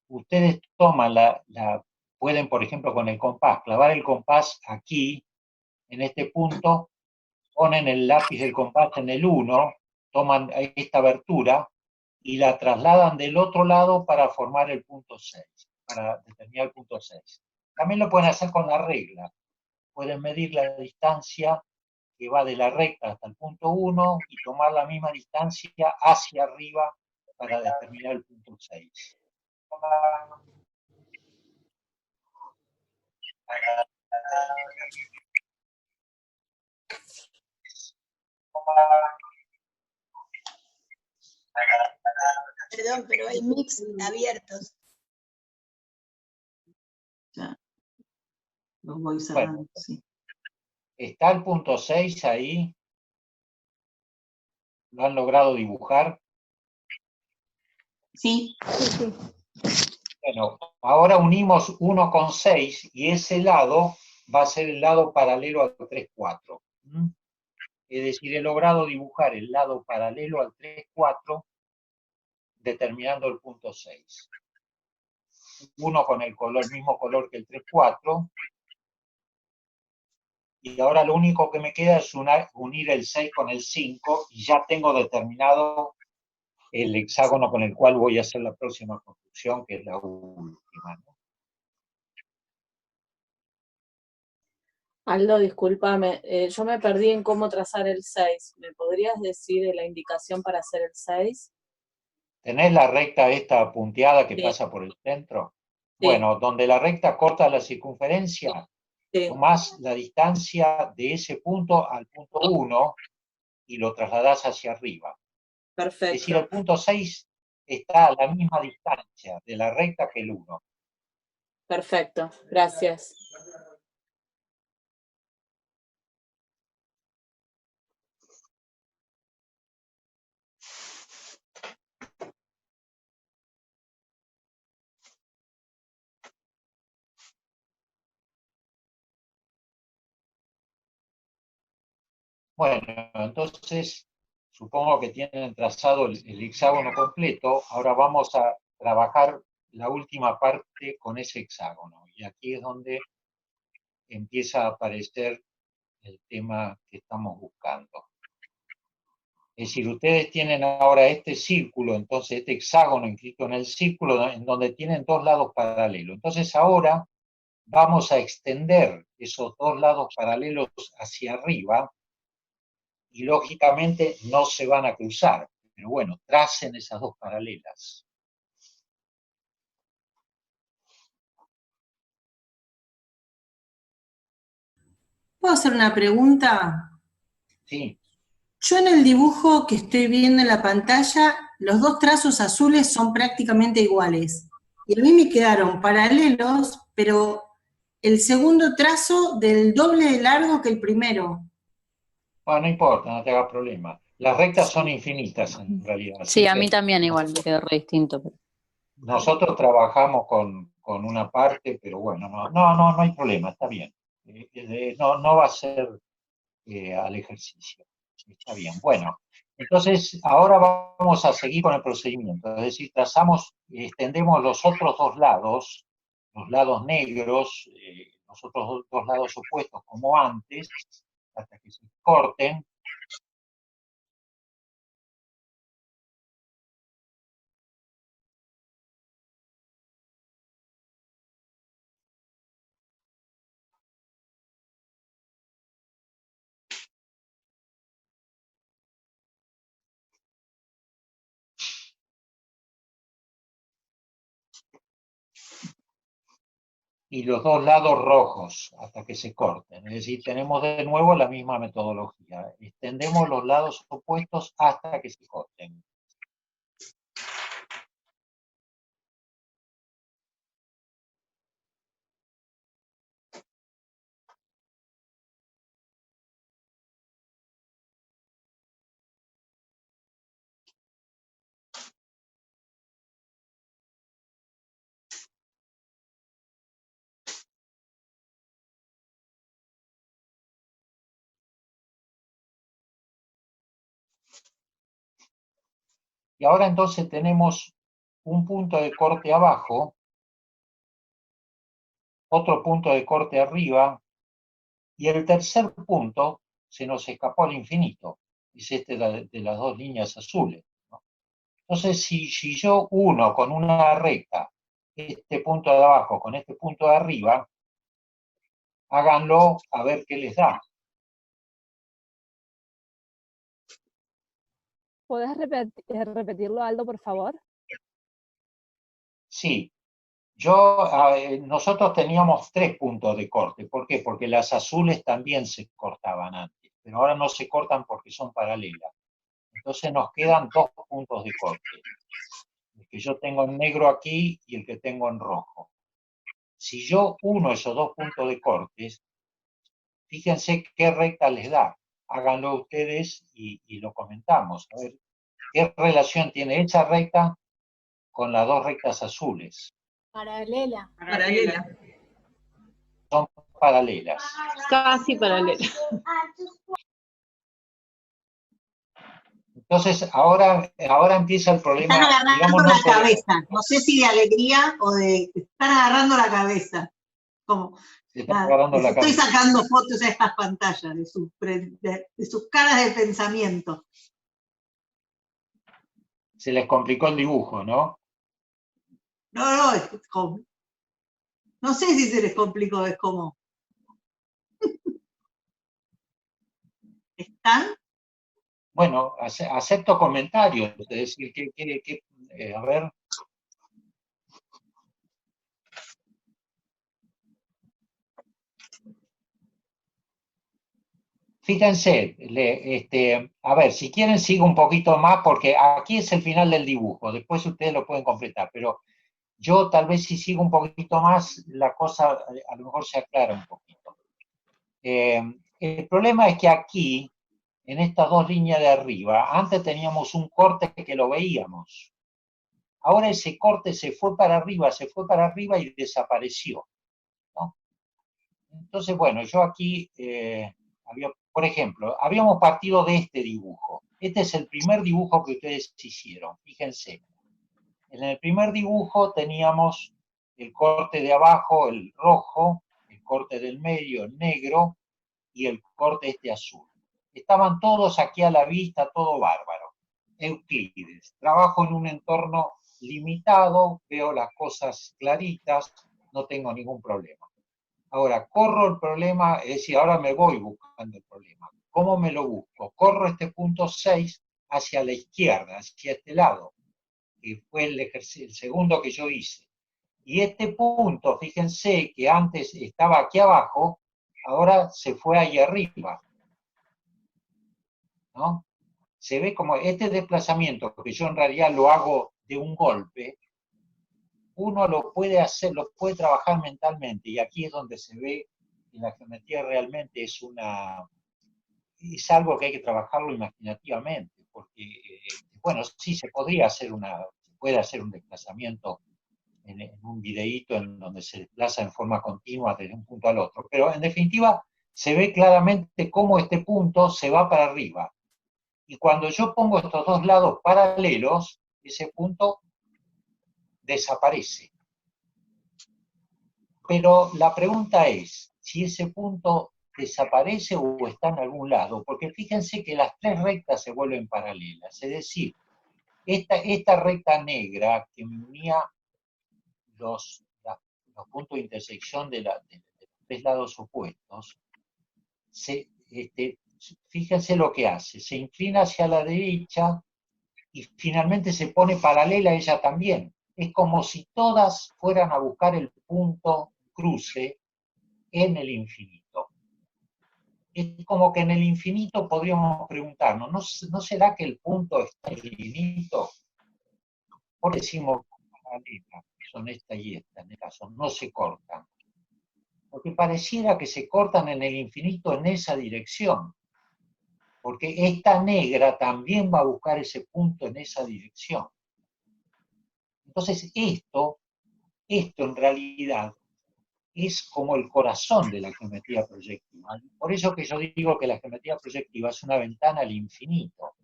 ustedes toman pueden, por ejemplo, con el compás, clavar el compás aquí, en este punto, ponen el lápiz del compás en el 1, toman esta abertura y la trasladan del otro lado para formar el punto 6, para determinar el punto 6. También lo pueden hacer con la regla. Pueden medir la distancia que va de la recta hasta el punto 1 y tomar la misma distancia hacia arriba para determinar el punto 6. Perdón, pero hay mix abiertos. Ya. Los voy cerrando, sí. ¿Está el punto 6 ahí? ¿Lo han logrado dibujar? Sí. Bueno, ahora unimos 1 con 6 y ese lado va a ser el lado paralelo al 3, 4. Es decir, he logrado dibujar el lado paralelo al 3, 4 determinando el punto 6. Uno con el mismo color que el 3, 4. Y ahora lo único que me queda es unir el 6 con el 5 y ya tengo determinado el hexágono con el cual voy a hacer la próxima construcción, que es la última, ¿no? Aldo, discúlpame, yo me perdí en cómo trazar el 6. ¿Me podrías decir la indicación para hacer el 6? ¿Tenés la recta esta punteada que Sí. pasa por el centro? Sí. Bueno, donde la recta corta la circunferencia, Sí. tomás la distancia de ese punto al punto 1 y lo trasladás hacia arriba. Perfecto. Es decir, el punto 6 está a la misma distancia de la recta que el 1. Perfecto, gracias. Bueno, entonces supongo que tienen trazado el hexágono completo. Ahora vamos a trabajar la última parte con ese hexágono. Y aquí es donde empieza a aparecer el tema que estamos buscando. Es decir, ustedes tienen ahora este círculo, entonces este hexágono inscrito en el círculo, en donde tienen dos lados paralelos. Entonces ahora vamos a extender esos dos lados paralelos hacia arriba y lógicamente no se van a cruzar. Pero bueno, tracen esas dos paralelas. ¿Puedo hacer una pregunta? Sí. Yo en el dibujo que estoy viendo en la pantalla, los dos trazos azules son prácticamente iguales. Y a mí me quedaron paralelos, pero el segundo trazo del doble de largo que el primero. Bueno, no importa, no te hagas problema. Las rectas son infinitas en realidad. Sí, a mí también igual me quedó re distinto. Pero... Nosotros trabajamos con una parte, pero bueno, no hay problema, está bien. No va a ser al ejercicio. Está bien. Bueno, entonces ahora vamos a seguir con el procedimiento. Es decir, trazamos, extendemos los otros dos lados, los lados negros, los otros dos lados opuestos como antes, hasta que se corten. y los dos lados rojos hasta que se corten. Es decir, tenemos de nuevo la misma metodología. Extendemos los lados opuestos hasta que se corten. Y ahora entonces tenemos un punto de corte abajo, otro punto de corte arriba, y el tercer punto se nos escapó al infinito. Es este de las dos líneas azules, ¿no? Entonces, si yo uno con una recta, este punto de abajo con este punto de arriba, háganlo a ver qué les da. ¿Puedes repetirlo, Aldo, por favor? Sí. Nosotros teníamos 3 puntos de corte. ¿Por qué? Porque las azules también se cortaban antes, pero ahora no se cortan porque son paralelas. Entonces nos quedan 2 puntos de corte. El que yo tengo en negro aquí y el que tengo en rojo. Si yo uno esos 2 puntos de cortes, fíjense qué recta les da. Háganlo ustedes y lo comentamos. A ver, ¿qué relación tiene esa recta con las 2 rectas azules? Paralela. Son paralelas. Casi paralela. Entonces, ahora empieza el problema. Están agarrando digamos, la cabeza. No sé si de alegría o de... Están agarrando la cabeza. Como, estoy sacando fotos a estas pantallas de sus caras de pensamiento. Se les complicó el dibujo, ¿no? No, es como... No sé si se les complicó, es como... ¿Están? Bueno, acepto comentarios, es decir, a ver. Fíjense, a ver, si quieren sigo un poquito más, porque aquí es el final del dibujo, después ustedes lo pueden completar, pero yo tal vez si sigo un poquito más, la cosa a lo mejor se aclara un poquito. El problema es que aquí, en estas 2 líneas de arriba, antes teníamos un corte que lo veíamos. Ahora ese corte se fue para arriba y desapareció, ¿no? Entonces, bueno, yo aquí, por ejemplo, habíamos partido de este dibujo. Este es el primer dibujo que ustedes hicieron, fíjense. En el primer dibujo teníamos el corte de abajo, el rojo, el corte del medio, el negro, y el corte este azul. Estaban todos aquí a la vista, todo bárbaro. Euclides. Trabajo en un entorno limitado, veo las cosas claritas, no tengo ningún problema. Ahora, corro el problema, es decir, ahora me voy buscando el problema. ¿Cómo me lo busco? Corro este punto 6 hacia la izquierda, hacia este lado, que fue el segundo que yo hice. Y este punto, fíjense que antes estaba aquí abajo, ahora se fue ahí arriba, ¿no? Se ve como este desplazamiento, que yo en realidad lo hago de un golpe, uno lo puede hacer, lo puede trabajar mentalmente, y aquí es donde se ve que la geometría realmente es algo que hay que trabajarlo imaginativamente, porque, bueno, sí se puede hacer un desplazamiento en un videíto en donde se desplaza en forma continua desde un punto al otro, pero en definitiva se ve claramente cómo este punto se va para arriba. Y cuando yo pongo estos 2 lados paralelos, ese punto desaparece. Pero la pregunta es, si ese punto desaparece o está en algún lado, porque fíjense que las 3 rectas se vuelven paralelas, es decir, esta recta negra que unía los puntos de intersección de los 3 lados opuestos, fíjense lo que hace, se inclina hacia la derecha y finalmente se pone paralela a ella también. Es como si todas fueran a buscar el punto cruce en el infinito. Es como que en el infinito podríamos preguntarnos, ¿no será que el punto está en el infinito? Por decimos, son esta y esta, en el caso, no se cortan. Porque pareciera que se cortan en el infinito en esa dirección. Porque esta negra también va a buscar ese punto en esa dirección. Entonces esto en realidad es como el corazón de la geometría proyectiva. Por eso que yo digo que la geometría proyectiva es una ventana al infinito.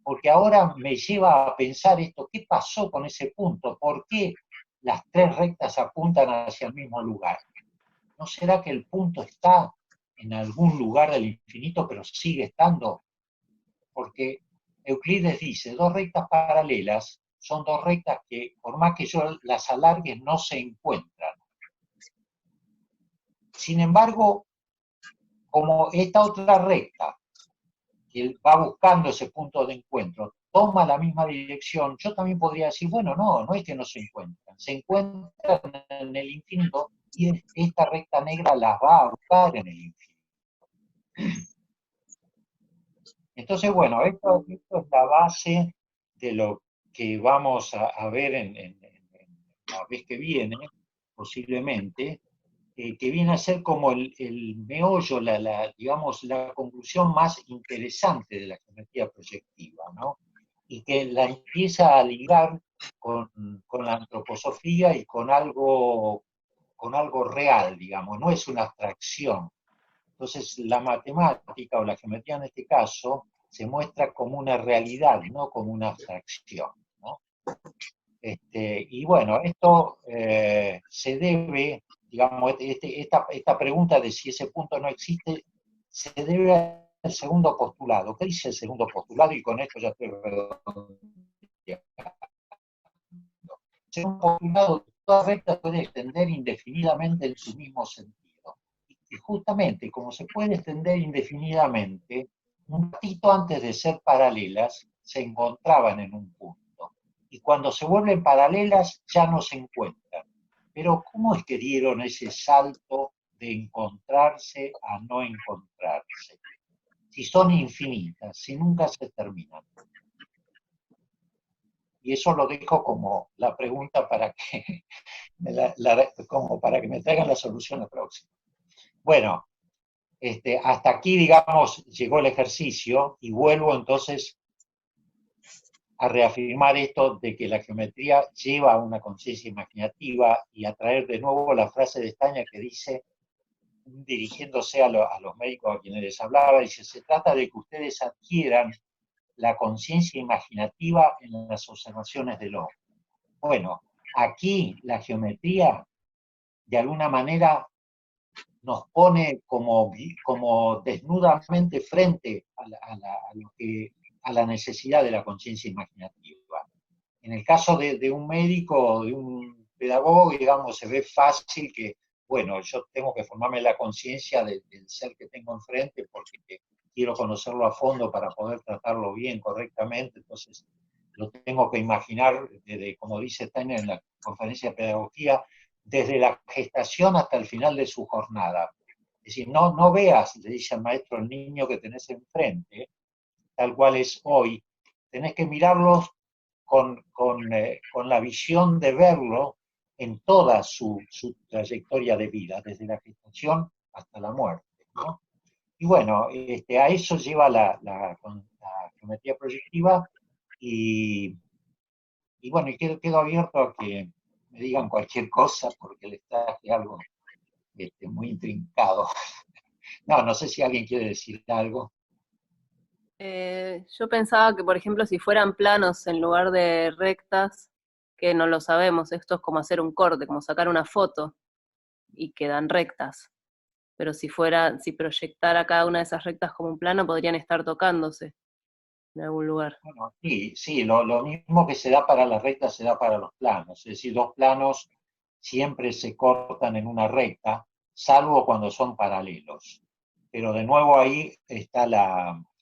Porque ahora me lleva a pensar esto, ¿qué pasó con ese punto? ¿Por qué las tres rectas apuntan hacia el mismo lugar? ¿No será que el punto está en algún lugar del infinito, pero sigue estando? Porque Euclides dice, dos rectas paralelas son dos rectas que, por más que yo las alargue, no se encuentran. Sin embargo, como esta otra recta, que va buscando ese punto de encuentro, toma la misma dirección, yo también podría decir, bueno, no es que no se encuentran en el infinito y esta recta negra las va a buscar en el infinito. Entonces, bueno, esto es la base de lo que vamos a ver en la vez que viene, posiblemente, que viene a ser como el meollo, digamos, la conclusión más interesante de la geometría proyectiva, ¿no? Y que la empieza a ligar con la antroposofía y con algo real, digamos, no es una abstracción. Entonces, la matemática o la geometría en este caso se muestra como una realidad, no como una abstracción, ¿no? Y bueno, esto se debe, digamos, esta pregunta de si ese punto no existe, se debe al segundo postulado. ¿Qué dice el segundo postulado? Y con esto ya estoy redondeando. El segundo postulado, toda recta puede extender indefinidamente en su mismo sentido. Y justamente, como se puede extender indefinidamente, un ratito antes de ser paralelas, se encontraban en un punto. Y cuando se vuelven paralelas, ya no se encuentran. Pero, ¿cómo es que dieron ese salto de encontrarse a no encontrarse? Si son infinitas, si nunca se terminan. Y eso lo dejo como la pregunta para que como para que me traigan la solución próxima. Bueno, hasta aquí, digamos, llegó el ejercicio y vuelvo entonces a reafirmar esto de que la geometría lleva a una conciencia imaginativa y a traer de nuevo la frase de Staña que dice, dirigiéndose a los médicos a quienes les hablaba, dice, se trata de que ustedes adquieran la conciencia imaginativa en las observaciones del hombre. Bueno, aquí la geometría, de alguna manera, nos pone como desnudamente frente a la necesidad de la conciencia imaginativa. En el caso de un médico, de un pedagogo, digamos, se ve fácil que, bueno, yo tengo que formarme la conciencia del ser que tengo enfrente porque quiero conocerlo a fondo para poder tratarlo bien, correctamente, entonces lo tengo que imaginar, como dice Steiner en la conferencia de pedagogía, desde la gestación hasta el final de su jornada. Es decir, no veas, le dice al maestro, el niño que tenés enfrente, tal cual es hoy, tenés que mirarlos con la visión de verlo en toda su trayectoria de vida, desde la gestación hasta la muerte, ¿no? Y bueno, a eso lleva la geometría proyectiva y bueno, y quedo abierto a que me digan cualquier cosa porque les traje algo muy intrincado. No sé si alguien quiere decir algo. Yo pensaba que, por ejemplo, si fueran planos en lugar de rectas, que no lo sabemos, esto es como hacer un corte, como sacar una foto y quedan rectas. Pero si proyectara cada una de esas rectas como un plano, podrían estar tocándose en algún lugar. Bueno, sí, lo mismo que se da para las rectas se da para los planos. Es decir, dos planos siempre se cortan en una recta, salvo cuando son paralelos. Pero de nuevo ahí está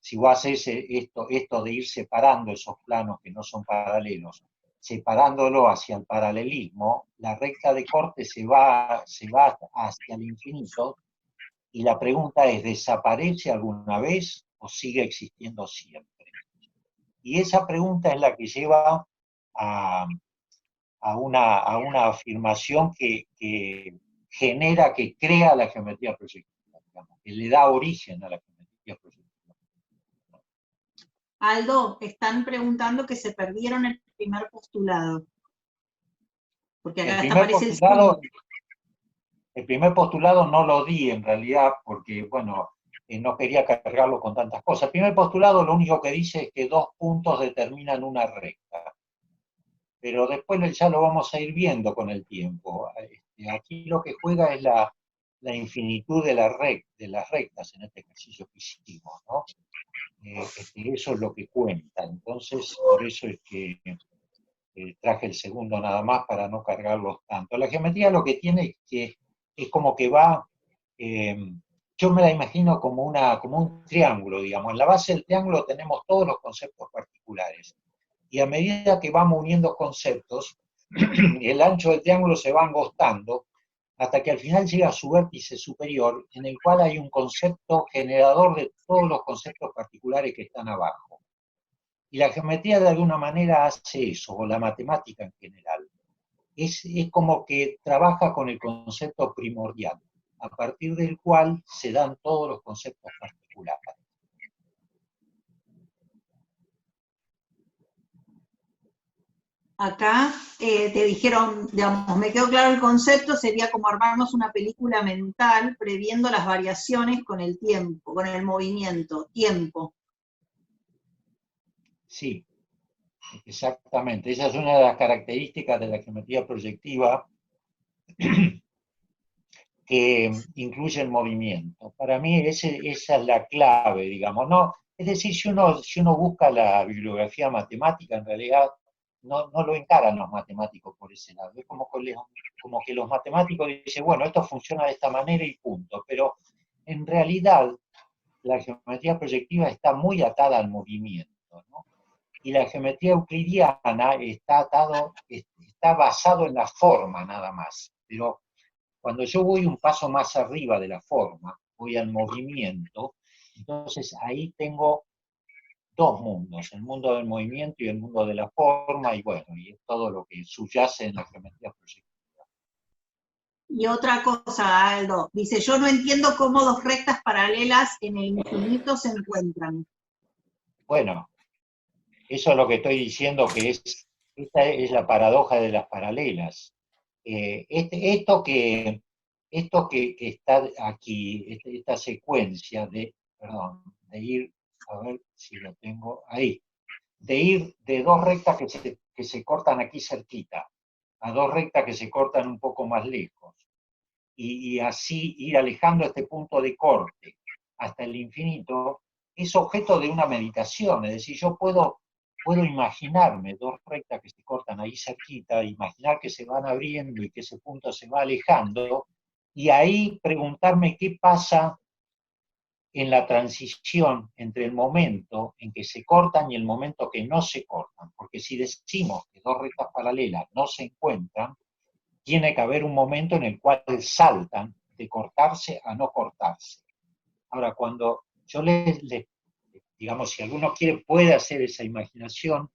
si vos haces esto de ir separando esos planos que no son paralelos separándolo hacia el paralelismo, la recta de corte se va hacia el infinito, y la pregunta es, ¿desaparece alguna vez o sigue existiendo siempre? Y esa pregunta es la que lleva a una afirmación que genera, que crea la geometría proyectiva, digamos, que le da origen a la geometría proyectiva. Aldo, están preguntando que se perdieron el primer postulado. Porque acá aparece el segundo. El primer postulado no lo di en realidad porque, bueno, no quería cargarlo con tantas cosas. El primer postulado lo único que dice es que 2 puntos determinan una recta. Pero después ya lo vamos a ir viendo con el tiempo. Aquí lo que juega es la infinitud de las rectas en este ejercicio que hicimos, ¿no? Eso es lo que cuenta. Entonces, por eso es que traje el segundo nada más para no cargarlos tanto. La geometría lo que tiene es que es como que va, yo me la imagino como un triángulo, digamos. En la base del triángulo tenemos todos los conceptos particulares. Y a medida que vamos uniendo conceptos, el ancho del triángulo se va angostando hasta que al final llega a su vértice superior, en el cual hay un concepto generador de todos los conceptos particulares que están abajo. Y la geometría de alguna manera hace eso, o la matemática en general. Es como que trabaja con el concepto primordial, a partir del cual se dan todos los conceptos particulares. Acá te dijeron, digamos, me quedó claro el concepto, sería como armarnos una película mental previendo las variaciones con el tiempo, con el movimiento, tiempo. Sí, exactamente. Esa es una de las características de la geometría proyectiva que incluye el movimiento. Para mí esa es la clave, digamos, ¿no? Es decir, si uno busca la bibliografía matemática, en realidad no lo encaran los matemáticos por ese lado. Es como que los matemáticos dicen, bueno, esto funciona de esta manera y punto. Pero en realidad la geometría proyectiva está muy atada al movimiento, ¿no? Y la geometría euclidiana está basado en la forma nada más. Pero cuando yo voy un paso más arriba de la forma, voy al movimiento, entonces ahí tengo 2 mundos, el mundo del movimiento y el mundo de la forma, y bueno, y es todo lo que subyace en la geometría proyectiva. Y otra cosa, Aldo, dice, yo no entiendo cómo 2 rectas paralelas en el infinito se encuentran. Bueno, eso es lo que estoy diciendo, que esta es la paradoja de las paralelas. Esto que está aquí, esta secuencia de ir, a ver si lo tengo ahí, de ir de 2 rectas que se cortan aquí cerquita, a 2 rectas que se cortan un poco más lejos, y así ir alejando este punto de corte hasta el infinito, es objeto de una meditación. Es decir, yo puedo imaginarme 2 rectas que se cortan ahí cerquita, imaginar que se van abriendo y que ese punto se va alejando, y ahí preguntarme qué pasa en la transición entre el momento en que se cortan y el momento que no se cortan. Porque si decimos que 2 rectas paralelas no se encuentran, tiene que haber un momento en el cual saltan de cortarse a no cortarse. Ahora, cuando yo digamos, si alguno quiere, puede hacer esa imaginación,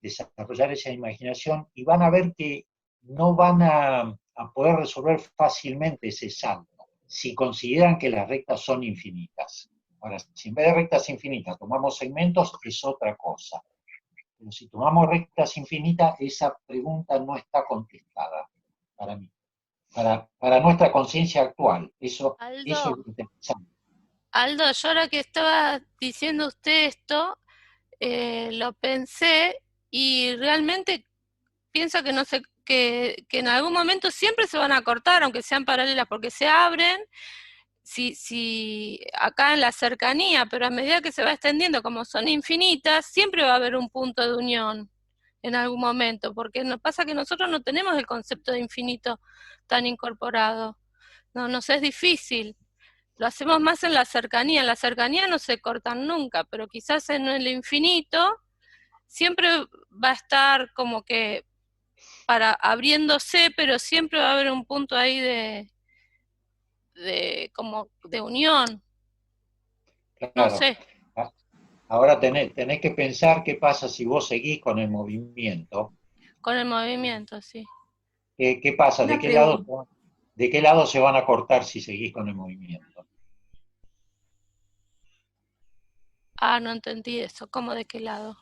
desarrollar esa imaginación, y van a ver que no van a poder resolver fácilmente ese salto, si consideran que las rectas son infinitas. Ahora, si en vez de rectas infinitas tomamos segmentos, es otra cosa. Pero si tomamos rectas infinitas, esa pregunta no está contestada para mí, para nuestra conciencia actual. Eso es interesante. Aldo, yo ahora que estaba diciendo usted esto, lo pensé y realmente pienso que no sé, que en algún momento siempre se van a cortar, aunque sean paralelas, porque se abren, si acá en la cercanía, pero a medida que se va extendiendo, como son infinitas, siempre va a haber un punto de unión en algún momento, porque nos pasa que nosotros no tenemos el concepto de infinito tan incorporado. No, nos es difícil. Lo hacemos más en la cercanía no se cortan nunca, pero quizás en el infinito siempre va a estar como que abriéndose, pero siempre va a haber un punto ahí como de unión. Claro. No sé. Ahora tenés que pensar qué pasa si vos seguís con el movimiento. Con el movimiento, sí. ¿Qué pasa? ¿De qué lado se van a cortar si seguís con el movimiento? Ah, no entendí eso. ¿Cómo de qué lado?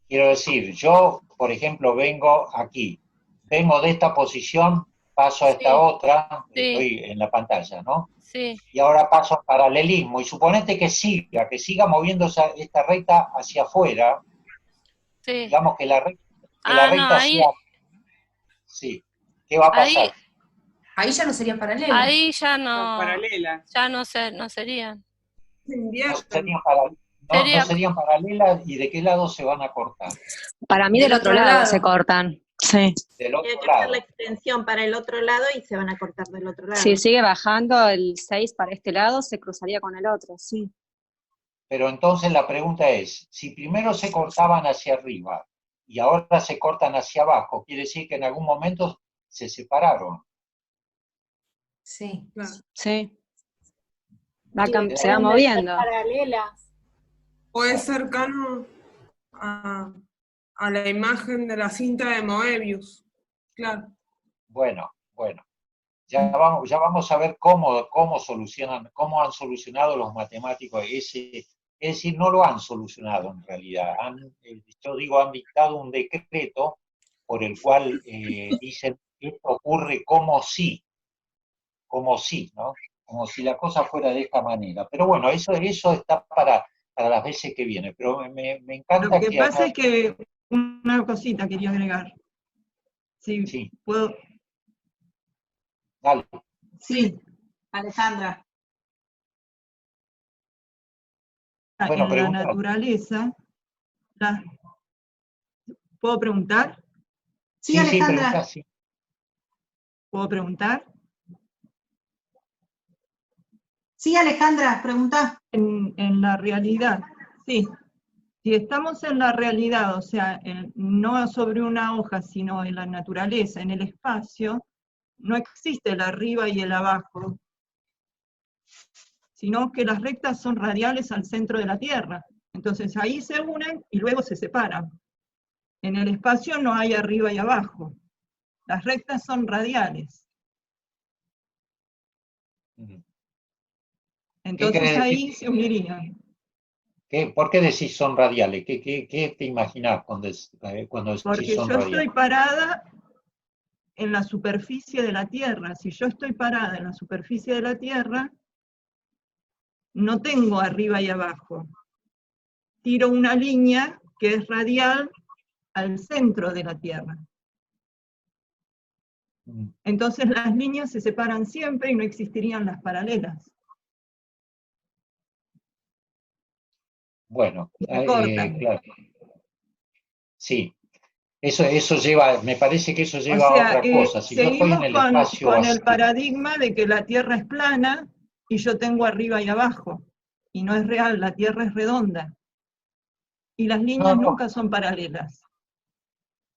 Quiero decir, yo, por ejemplo, vengo aquí, vengo de esta posición, paso a esta otra, estoy en la pantalla, ¿no? Sí. Y ahora paso al paralelismo, y suponete que siga moviéndose esta recta hacia afuera, digamos que la recta ahí... Sí. ¿Qué va a pasar? Ahí ya no serían paralelas. Ahí ya no... paralelas. Ya no serían. No serían paralelas, ¿y de qué lado se van a cortar? Para mí del otro lado se cortan. Sí. Del Tiene otro que lado. hacer la extensión para el otro lado y se van a cortar del otro lado. Si sigue bajando el 6 para este lado, se cruzaría con el otro, sí. Pero entonces la pregunta es, si primero se cortaban hacia arriba y ahora se cortan hacia abajo, quiere decir que en algún momento se separaron. Sí. Sí. Se va moviendo. Paralelas. O es cercano a la imagen de la cinta de Moebius. Claro. Bueno. Ya vamos a ver cómo han solucionado los matemáticos es decir, no lo han solucionado en realidad. Han dictado un decreto por el cual dicen que esto ocurre como si, ¿no? Como si la cosa fuera de esta manera. Pero bueno, eso está para las veces que viene. Pero me encanta Lo que pasa es que una cosita quería agregar. Sí. ¿Puedo? Dale. Sí, Alejandra. Bueno, en la naturaleza, ¿puedo preguntar? Sí, Alejandra. Pregunta, sí. ¿Puedo preguntar? Sí, Alejandra, pregunta. En la realidad, sí. Si estamos en la realidad, o sea, no sobre una hoja, sino en la naturaleza, en el espacio, no existe el arriba y el abajo, sino que las rectas son radiales al centro de la Tierra. Entonces ahí se unen y luego se separan. En el espacio no hay arriba y abajo. Las rectas son radiales. Entonces ahí se unirían. ¿Por qué decís son radiales? ¿Qué te imaginás cuando decís son radiales? Porque yo estoy parada en la superficie de la Tierra. Si yo estoy parada en la superficie de la Tierra, no tengo arriba y abajo. Tiro una línea que es radial al centro de la Tierra. Entonces las líneas se separan siempre y no existirían las paralelas. Bueno, claro. Sí. Eso lleva, me parece que eso lleva a otra cosa. Si yo estoy en el espacio con el paradigma de que la Tierra es plana y yo tengo arriba y abajo. Y no es real, la Tierra es redonda. Y las líneas nunca son paralelas.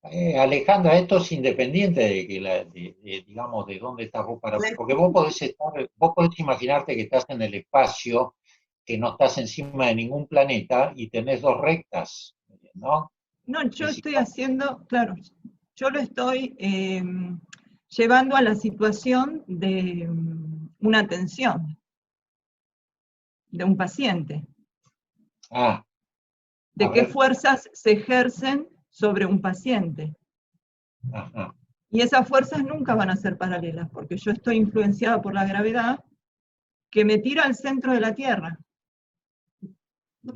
Alejandra, esto es independiente de digamos, de dónde estás vos parado. Porque vos podés imaginarte que estás en el espacio, que no estás encima de ningún planeta y tenés dos rectas, ¿no? No, yo estoy haciendo, claro, yo lo estoy llevando a la situación de una atención de un paciente. ¿De qué fuerzas se ejercen sobre un paciente? Ajá. Y esas fuerzas nunca van a ser paralelas, porque yo estoy influenciada por la gravedad que me tira al centro de la Tierra.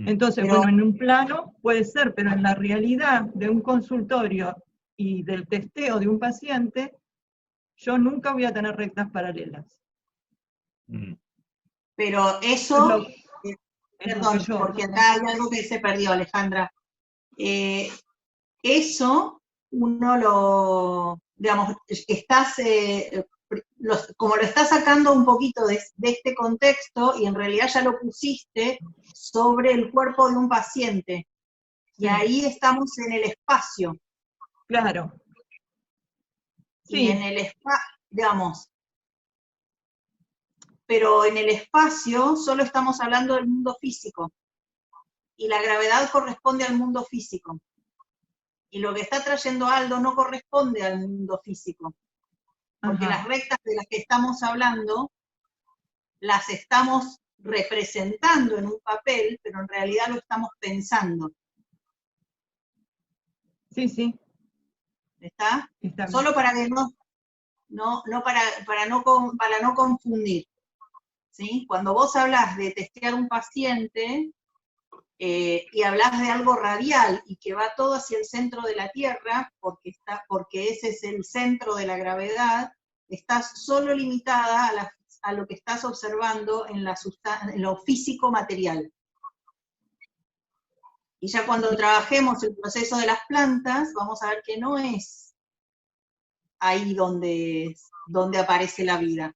Entonces, bueno, en un plano puede ser, pero en la realidad de un consultorio y del testeo de un paciente, yo nunca voy a tener rectas paralelas. Pero eso, perdón, porque acá hay algo que se perdió, Alejandra. Eso uno lo, digamos, como lo estás sacando un poquito de este contexto y en realidad ya lo pusiste sobre el cuerpo de un paciente. Y ahí estamos en el espacio. Claro. Sí. Y en el espacio, digamos, pero en el espacio solo estamos hablando del mundo físico. Y la gravedad corresponde al mundo físico. Y lo que está trayendo Aldo no corresponde al mundo físico. Porque las rectas de las que estamos hablando, las estamos representando en un papel, pero en realidad lo estamos pensando. Sí, sí. ¿Está? Solo para que para no confundir. ¿Sí? Cuando vos hablas de testear un paciente, y hablas de algo radial y que va todo hacia el centro de la Tierra, porque ese es el centro de la gravedad, estás solo limitada a lo que estás observando en lo físico material. Y ya cuando trabajemos el proceso de las plantas, vamos a ver que no es ahí donde aparece la vida.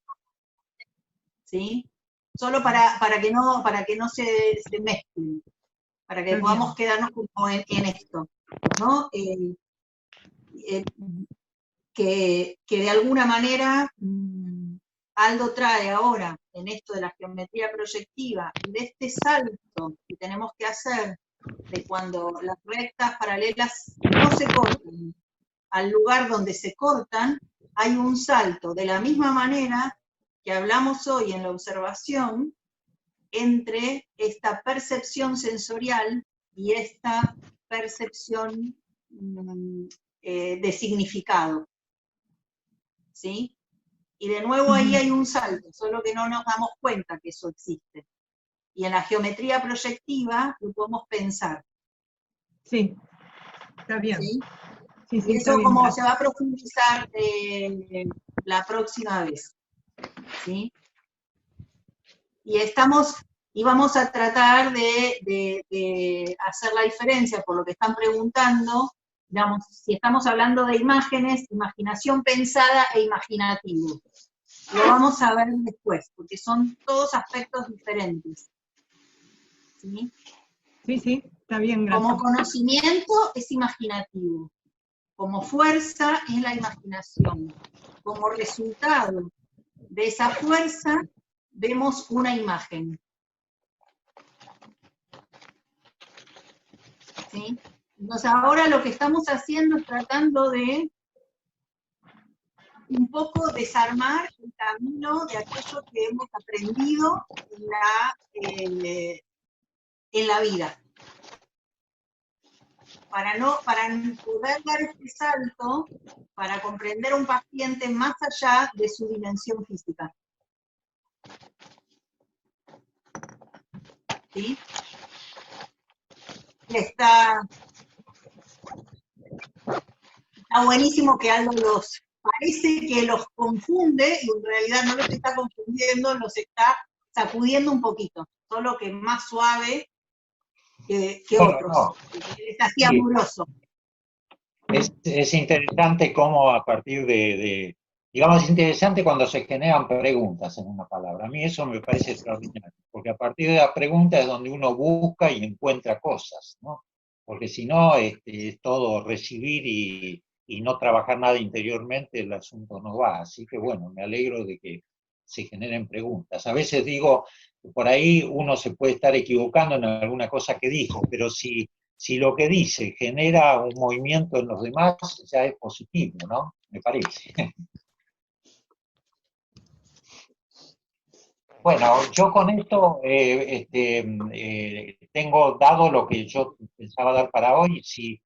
¿Sí? Solo para que no se mezclen. Para que podamos quedarnos como en esto, ¿no? Que de alguna manera Aldo trae ahora, en esto de la geometría proyectiva, y de este salto que tenemos que hacer, de cuando las rectas paralelas no se cortan, al lugar donde se cortan, hay un salto, de la misma manera que hablamos hoy en la observación, entre esta percepción sensorial y esta percepción de significado. ¿Sí? Y de nuevo ahí hay un salto, solo que no nos damos cuenta que eso existe. Y en la geometría proyectiva lo podemos pensar. Sí, está bien. ¿Sí? Sí, y eso como se va a profundizar la próxima vez. ¿Sí? Y vamos a tratar de hacer la diferencia, por lo que están preguntando, digamos, si estamos hablando de imágenes, imaginación pensada e imaginativo. Lo vamos a ver después, porque son todos aspectos diferentes. ¿Sí? Sí, sí, está bien, gracias. Como conocimiento es imaginativo, como fuerza es la imaginación, como resultado de esa fuerza vemos una imagen. ¿Sí? Entonces ahora lo que estamos haciendo es tratando de un poco desarmar el camino de aquello que hemos aprendido en la vida. Para poder dar este salto, para comprender a un paciente más allá de su dimensión física. ¿Sí? Está buenísimo que Aldo parece que los confunde, y en realidad no los está confundiendo, los está sacudiendo un poquito, solo que más suave que otros. No. Es así amoroso. Es interesante cómo a partir digamos, es interesante cuando se generan preguntas en una palabra. A mí eso me parece extraordinario, porque a partir de la pregunta es donde uno busca y encuentra cosas, ¿no? Porque si no, es todo recibir y no trabajar nada interiormente, el asunto no va. Así que bueno, me alegro de que se generen preguntas. A veces digo, por ahí uno se puede estar equivocando en alguna cosa que dijo, pero si lo que dice genera un movimiento en los demás, ya es positivo, ¿no? Me parece. Bueno, yo con esto tengo dado lo que yo pensaba dar para hoy. Si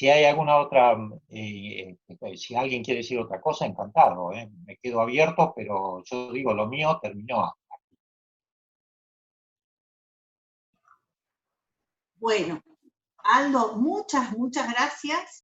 hay alguna otra, si alguien quiere decir otra cosa, encantado. Me quedo abierto, pero yo digo, lo mío terminó. Bueno, Aldo, muchas gracias.